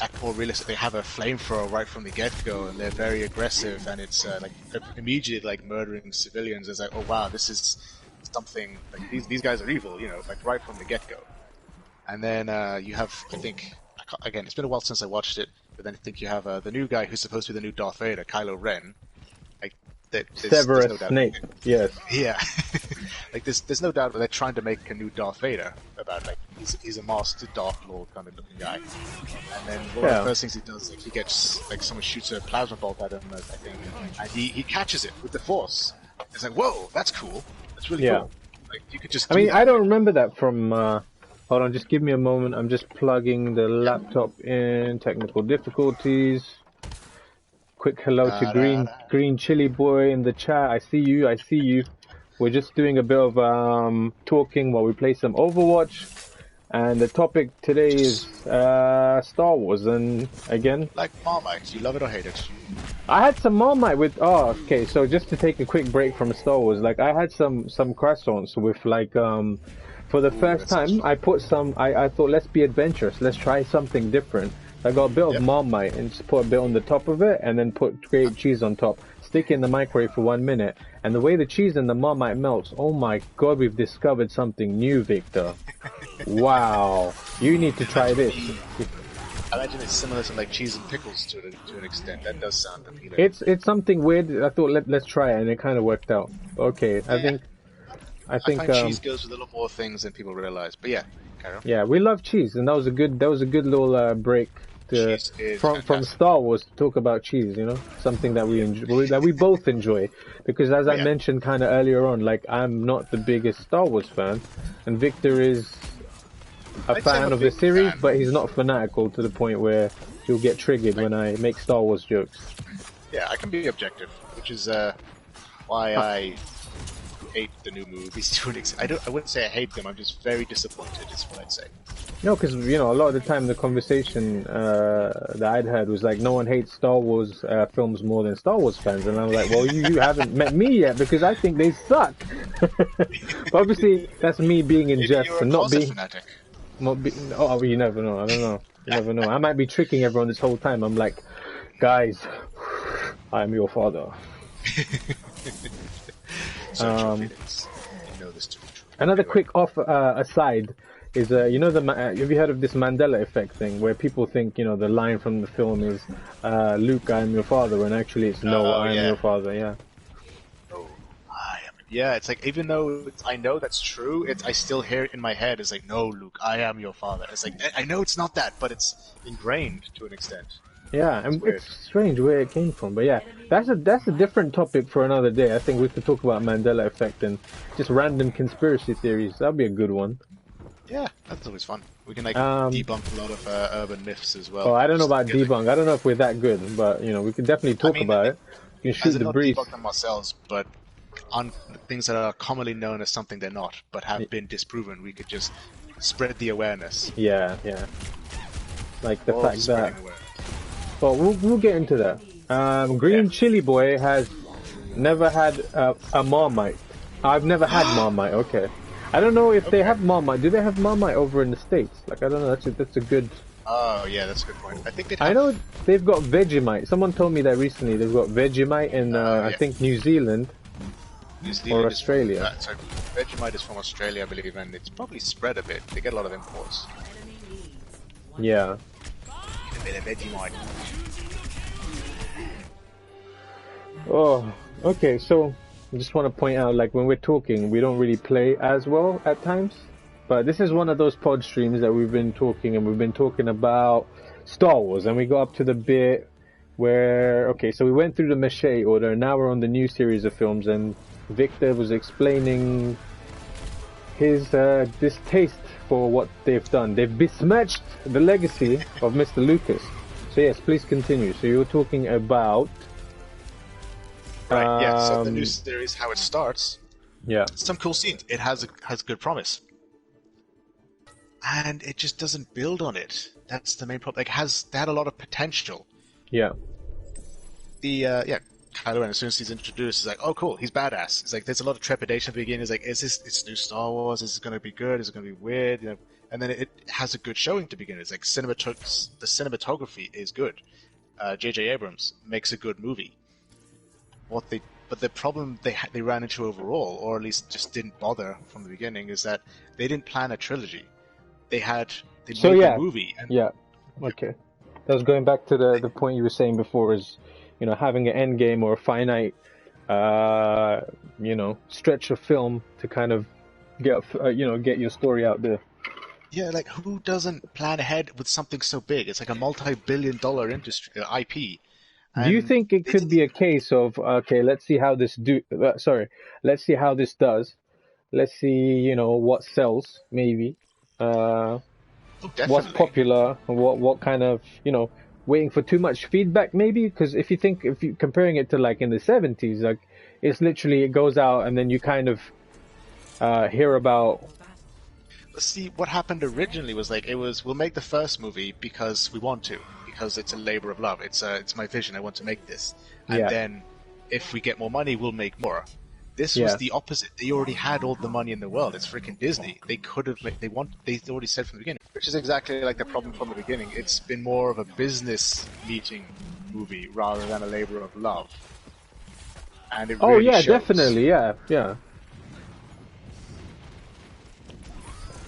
act more realistic. They have a flamethrower right from the get-go, and they're very aggressive. And it's like immediately like murdering civilians. It's like, oh wow, this is something like these guys are evil, like right from the get-go. And then you have, I think, again, it's been a while since I watched it, but then I think you have the new guy who's supposed to be the new Darth Vader, Kylo Ren. Like, there's Severus no doubt. Snape, yes. Yeah, like there's no doubt that they're trying to make a new Darth Vader about like he's a master Darth Lord kind of looking guy. And then one of the first things he does, like he gets like someone shoots a plasma bolt at him, I think, and he catches it with the Force. It's like, whoa, that's cool. That's really Yeah. cool. Like you could just. I do mean, that. I don't remember that from. Hold on, just give me a moment. I'm just plugging the laptop in. Technical difficulties. Quick hello to Green Chili Boy in the chat. I see you. I see you. We're just doing a bit of talking while we play some Overwatch, and the topic today is Star Wars. And again, Like Marmite, you love it or hate it. I had some Marmite with. Oh, okay. So just to take a quick break from Star Wars, like I had some croissants with like For the Ooh, first that sounds time, fun. I put some. I thought, let's be adventurous. Let's try something different. I got a bit of Yep. Marmite and just put a bit on the top of it, and then put grated cheese on top. Stick it in the microwave for 1 minute, and the way the cheese and the Marmite melts, oh my god, we've discovered something new, Victor. Wow, you need to try this. I imagine it's similar to like cheese and pickles to an extent. That does sound appealing. It's something weird. I thought let's try it, and it kind of worked out. Okay, I Yeah. I think find cheese goes with a lot more things than people realize. But yeah, carry on. yeah, we love cheese, and that was a good little break to, Cheese is from fantastic. Star Wars to talk about cheese. You know, something that we enjoy, that we both enjoy. Because as I Yeah. mentioned kind of earlier on, like I'm not the biggest Star Wars fan, and Victor is a I'd say I'm fan a of the big series, fan. but he's not fanatical to the point where he'll get triggered when I make Star Wars jokes. Yeah, I can be objective, which is why I hate the new movies to an extent. I wouldn't say I hate them. I'm just very disappointed. Is what I'd say. No, because you know a lot of the time the conversation that I'd heard was like no one hates Star Wars films more than Star Wars fans, and I'm like, well, you haven't met me yet because I think they suck. But obviously, that's me being in Maybe jest you're a and not closet being. fanatic. Oh, you never know. I don't know. You never know. I might be tricking everyone this whole time. I'm like, guys, I am your father. So true feelings. You know this to be true. Another Anyway. quick off aside is you know have you heard of this Mandela effect thing where people think you know the line from the film is Luke, I am your father, when actually it's no, Oh, I am yeah. your father. Yeah. Oh, yeah, it's like even though I know that's true, I still hear it in my head. It's like, no, Luke, I am your father. It's like I know it's not that, but it's ingrained to an extent. Yeah, and weird. it's strange where it came from, but yeah, that's a different topic for another day. I think we could talk about Mandela effect and just random conspiracy theories. That'd be a good one. Yeah, that's always fun. We can like debunk a lot of urban myths as well. Oh, I don't know Just about get, like, debunk. I don't know if we're that good, but you know, we could definitely talk mean, about it. You can shoot as in the not breeze. debunk them ourselves, but on things that are commonly known as something they're not, but have been disproven, we could just spread the awareness. Yeah, yeah. Like the All fact that. spreading awareness. Well, we'll get into that. Green Yeah. Chili Boy has never had a Marmite. I've never had Marmite. Okay, I don't know if they have Marmite. Do they have Marmite over in the States? Like I don't know. That's a good. Oh yeah, that's a good point. I think they. I know they've got Vegemite. Someone told me that recently. They've got Vegemite in I yeah. think New Zealand. New Zealand or Australia. Is from, Vegemite is from Australia, I believe, and it's probably spread a bit. They get a lot of imports. Yeah. A bit of Vegemite. Oh, okay. So I just want to point out, like when we're talking, we don't really play as well at times. But this is one of those pod streams that we've been talking, and we've been talking about Star Wars, and we got up to the bit where, okay, so we went through the Mache order, and now we're on the new series of films, and Victor was explaining his distaste for what they've done. They've besmirched the legacy of Mr. Lucas. So yes, please continue. So you're talking about... Right, yeah, so the new series, how it starts, Yeah. some cool scenes. It has good promise. And it just doesn't build on it. That's the main problem. Like, they had a lot of potential. Yeah. Kylo Ren, as soon as he's introduced, is like, oh cool, he's badass. It's like, there's a lot of trepidation at the beginning. It's like, it's new Star Wars, is it going to be good, is it going to be weird, you know? And then it has a good showing to begin. It's like, the cinematography is good. J.J. Abrams makes a good movie. But the problem they ran into overall, or at least just didn't bother from the beginning, is that they didn't plan a trilogy. They made a movie. And Yeah. Okay. That was going back to the point you were saying before, is, you know, having an end game or a finite, stretch of film to kind of get your story out there. Yeah, like, who doesn't plan ahead with something so big? It's like a multi-billion-dollar industry, IP. Do you think it could be a case of, okay, let's see how this let's see how this does. Let's see, what sells, maybe. What's popular, what kind of, waiting for too much feedback, maybe? Because if you comparing it to like in the 70s, like it's literally, it goes out and then you kind of hear about. See, what happened originally was like, we'll make the first movie because we want to, because it's a labor of love. It's my vision. I want to make this, and then if we get more money, we'll make more. This was the opposite. They already had all the money in the world. It's freaking Disney. They could have. They already said from the beginning, which is exactly like the problem from the beginning. It's been more of a business meeting movie rather than a labor of love. And it really shows. Definitely, yeah.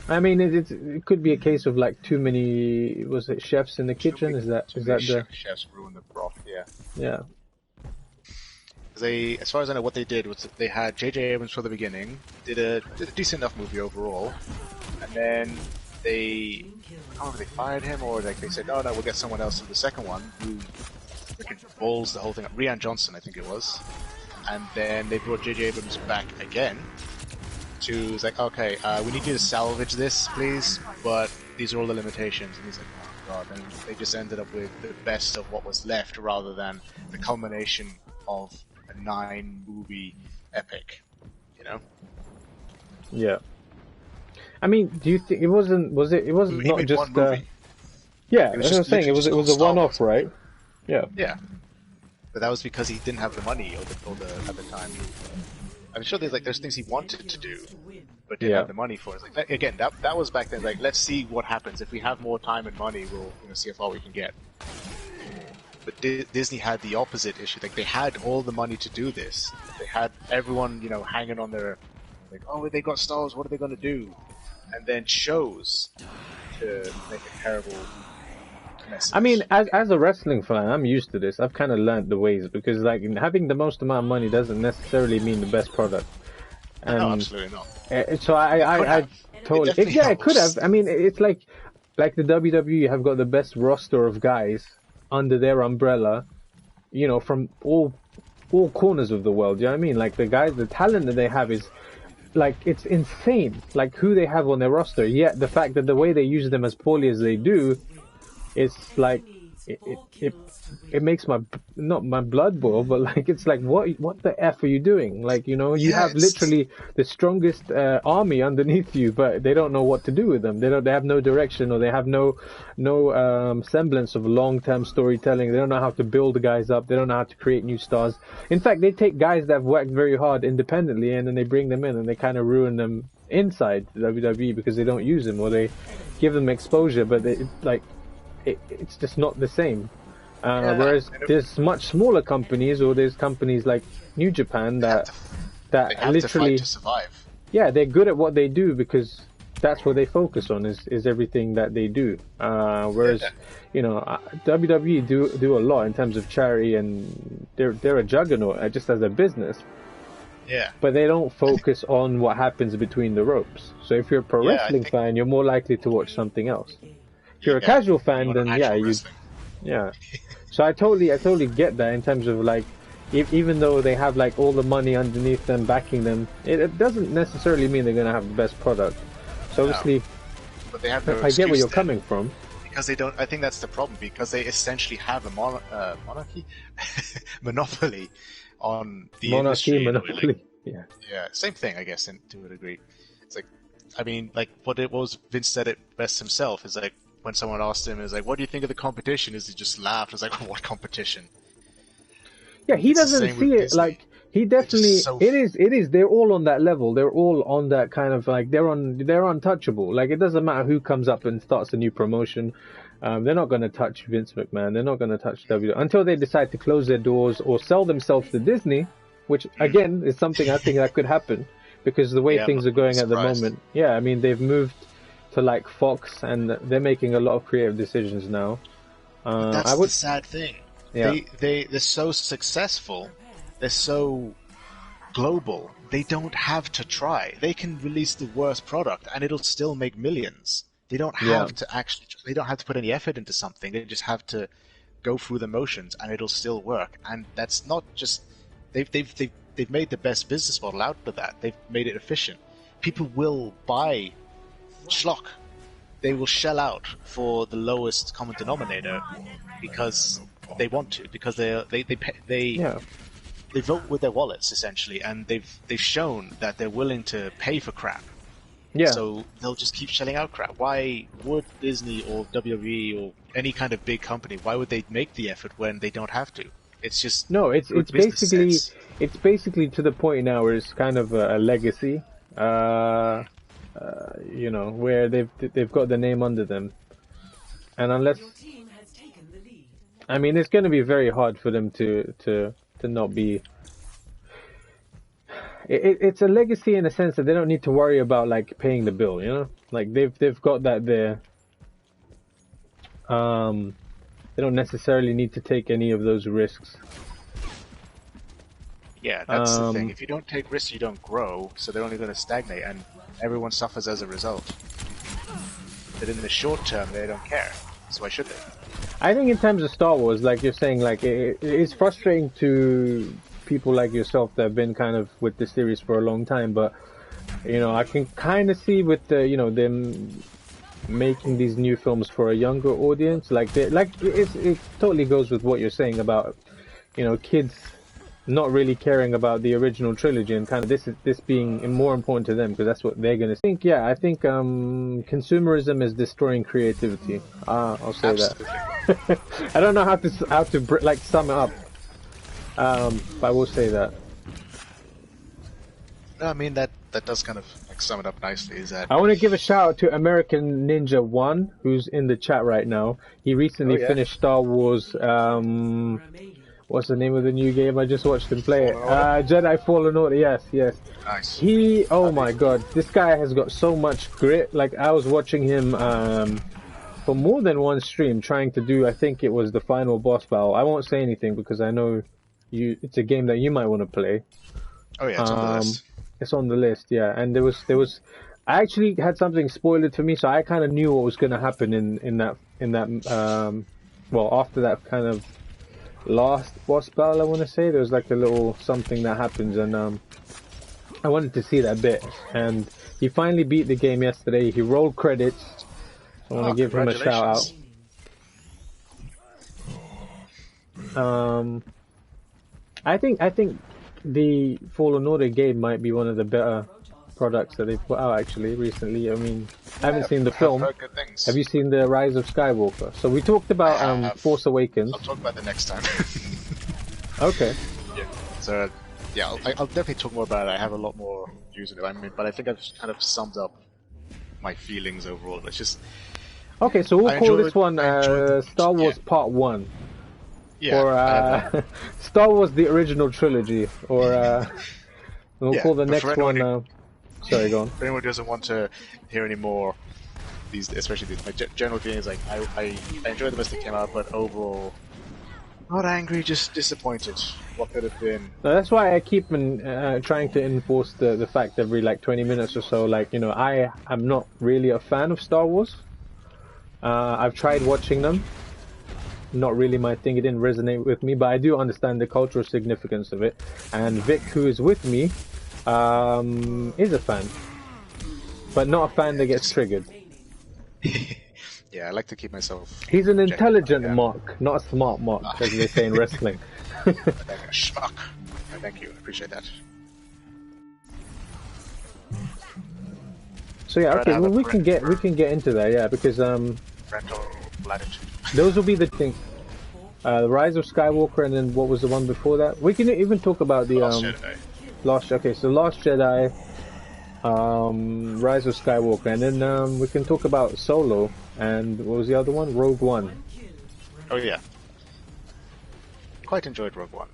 I mean, it could be a case of like too many. Was it chefs in the kitchen? Is that the chefs ruined the broth? Yeah. Yeah. They, as far as I know, what they did was they had J.J. Abrams from the beginning, did a decent enough movie overall, and then I don't know if they fired him or like they said, no, we'll get someone else for the second one who freaking balls the whole thing up. Rian Johnson, I think it was, and then they brought J.J. Abrams back again to was like, okay, we need you to salvage this, please, but these are all the limitations. And he's like, oh god, and they just ended up with the best of what was left rather than the culmination of a 9-movie epic, you know? Yeah. I mean, do you think it wasn't? Was it? It wasn't He not made just. one movie. Yeah, It that's was what I'm just saying. It was literally a just called one-off, Star right? Yeah. Yeah, but that was because he didn't have the money at the time. I'm sure there's things he wanted to do, but didn't have the money for it. It's like, again, that was back then. Like, let's see what happens if we have more time and money. We'll see how far we can get. But Disney had the opposite issue. Like, they had all the money to do this. They had everyone, hanging on their, like, oh, they got Star Wars. What are they going to do? And then chose to make a terrible message. I mean, as a wrestling fan, I'm used to this. I've kind of learned the ways because, like, having the most amount of money doesn't necessarily mean the best product. No, absolutely not. So I totally, it could have. I mean, it's like the WWE have got the best roster of guys under their umbrella, from all corners of the world. You know what I mean? Like the talent that they have is like it's insane. Like who they have on their roster. Yet the fact that the way they use them as poorly as they do, it's like it makes not my blood boil, but like it's like what the F are you doing? Like you have literally the strongest army underneath you, but they don't know what to do with them. They have no direction, or they have no semblance of long-term storytelling. They don't know how to build the guys up. They don't know how to create new stars. In fact, they take guys that have worked very hard independently and then they bring them in and they kind of ruin them inside the WWE because they don't use them, or they give them exposure, but it's just not the same. Whereas there's much smaller companies, or there's companies like New Japan that they have literally to fight to survive. Yeah, they're good at what they do because that's what they focus on is everything that they do. Whereas WWE do a lot in terms of charity, and they're a juggernaut just as a business. Yeah. But they don't focus on what happens between the ropes. So if you're a pro wrestling fan, you're more likely to watch something else. If you're a casual fan, then yeah. So I totally get that in terms of like, even though they have like all the money underneath them backing them, it doesn't necessarily mean they're going to have the best product. So obviously, but they have no I get where you're coming from. Because they don't. I think that's the problem. Because they essentially have a monopoly on the industry. Monopoly. Yeah, same thing, I guess, to a degree. It's like, I mean, like what it was. Vince said it best himself. Is like, when someone asked him, is like, what do you think of the competition? Is he just laughed? It's like, what competition? Yeah, he doesn't see it like he definitely. It is. They're all on that level. They're all on that kind of like they're untouchable. Like it doesn't matter who comes up and starts a new promotion. They're not going to touch Vince McMahon. They're not going to touch WWE until they decide to close their doors or sell themselves to Disney, which again is something I think that could happen because the way things are going at the moment. Yeah, I mean they've moved to like Fox, and they're making a lot of creative decisions now. That's the sad thing. Yeah. They're so successful, they're so global. They don't have to try. They can release the worst product, and it'll still make millions. They don't have to They don't have to put any effort into something. They just have to go through the motions, and it'll still work. And that's not just they've made the best business model out of that. They've made it efficient. People will buy schlock. They will shell out for the lowest common denominator because they want to, because they vote with their wallets essentially, and they've shown that they're willing to pay for crap. Yeah. So they'll just keep shelling out crap. Why would Disney or WWE or any kind of big company? Why would they make the effort when they don't have to? It's just No, it's good business sense. it's basically to the point now where it's kind of a legacy. You know, where they've got the name under them, and unless Your team has taken the lead. I mean, it's going to be very hard for them to not be. It's a legacy in a sense that they don't need to worry about like paying the bill. You know, like they've got that there. They don't necessarily need to take any of those risks. Yeah, that's the thing. If you don't take risks, you don't grow, so they're only going to stagnate, and everyone suffers as a result. But in the short term, they don't care. So why should they? I think in terms of Star Wars, like you're saying, like it's frustrating to people like yourself that have been kind of with the series for a long time, but you know, I can kind of see with the, you know, them making these new films for a younger audience, like it totally goes with what you're saying about, you know, kids not really caring about the original trilogy and kind of this being more important to them because that's what they're gonna think. Yeah, I think consumerism is destroying creativity. I'll say Absolutely. that. I don't know how to like sum it up, but I will say that. No, I mean that does kind of like sum it up nicely. Is that I want to give a shout out to American Ninja 1, who's in the chat right now. He recently finished Star Wars. What's the name of the new game? I just watched him play it. Jedi Fallen Order. Yes. nice? He, oh my god, this guy has got so much grit. Like I was watching him for more than one stream trying to do. I think it was the final boss battle. I won't say anything because I know it's a game that you might want to play. Oh yeah, it's on the list. It's on the list, yeah. And there was. I actually had something spoiled for me, so I kind of knew what was going to happen in that. Well, after that kind of last boss battle, I want to say there was like a little something that happens, and I wanted to see that bit. And he finally beat the game yesterday. He rolled credits. I want to give him a shout out. I think the Fallen Order game might be one of the better products that they've put out actually recently. I mean, I haven't seen the film. I've heard good things. Have you seen the Rise of Skywalker? So we talked about Force Awakens. I'll talk about the next time. Okay. Yeah. So yeah, I'll definitely talk more about it. I have a lot more views on it. I mean, but I think I've kind of summed up my feelings overall. It's just okay. So we'll call this one I Star Wars Part 1. Yeah. Or Star Wars the original trilogy, or we'll call the next one. Sorry, go on. If anyone doesn't want to hear any more, especially my general feeling is like I enjoyed the best that came out, but overall, not angry, just disappointed. What could have been? No, that's why I keep trying to enforce the fact every like 20 minutes or so. Like, you know, I'm not really a fan of Star Wars. I've tried watching them. Not really my thing. It didn't resonate with me, but I do understand the cultural significance of it. And Vic, who is with me, is a fan, but not a fan that gets triggered. Yeah, I like to keep myself. He's an intelligent Mark, not a smart Mark, as they say in wrestling. Schmuck. Thank you, I appreciate that. So yeah, okay, well, we can get into that, yeah, because Rental latitude. those will be the things. The Rise of Skywalker, and then what was the one before that? We can even talk about the Last Jedi. Okay, so Last Jedi, Rise of Skywalker, and then we can talk about Solo, and what was the other one? Rogue One. Oh yeah. Quite enjoyed Rogue One.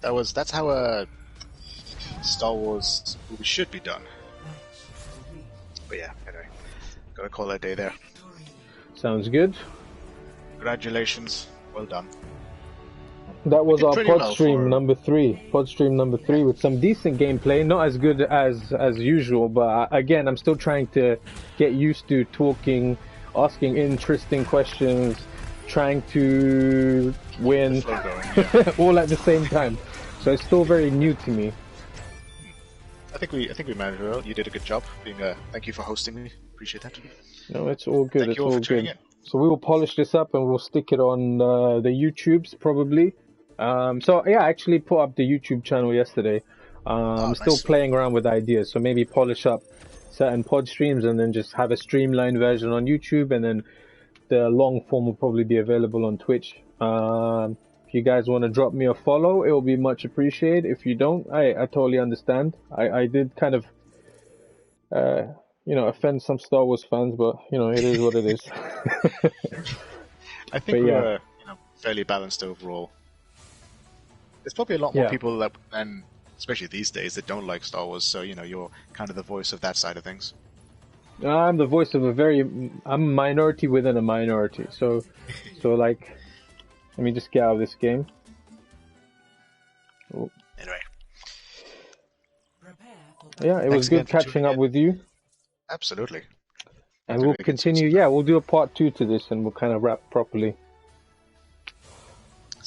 That's how a Star Wars movie should be done. But yeah, anyway, gotta call it a day there. Sounds good. Congratulations, well done. That was our pretty well PodStream for- number 3. PodStream number 3 with some decent gameplay, not as good as usual, but again, I'm still trying to get used to talking, asking interesting questions, trying to win, Slow going, yeah. all at the same time. So it's still very new to me. I think we managed well. You did a good job. Thank you for hosting me. Appreciate that. No, it's all good. Thank It's you all all for tuning good. in. So we will polish this up and we'll stick it on the YouTubes probably. So yeah, I actually put up the YouTube channel yesterday. I'm still nice. playing around with ideas, so maybe polish up certain pod streams and then just have a streamlined version on YouTube, and then the long form will probably be available on Twitch. If you guys want to drop me a follow, it will be much appreciated. If you don't, I totally understand. I did kind of, offend some Star Wars fans, but, it is what it is. I think But we yeah. were fairly balanced overall. There's probably a lot more Yeah. people that, and especially these days, that don't like Star Wars. So you're kind of the voice of that side of things. I'm the voice of I'm a minority within a minority. So like, let me just get out of this game. Oh. Anyway, Prepare for Yeah, it was Thanks again good for catching tuning up in. with you. Absolutely. And Hopefully we'll we can see continue. some- Yeah, we'll do a part 2 to this and we'll kind of wrap properly.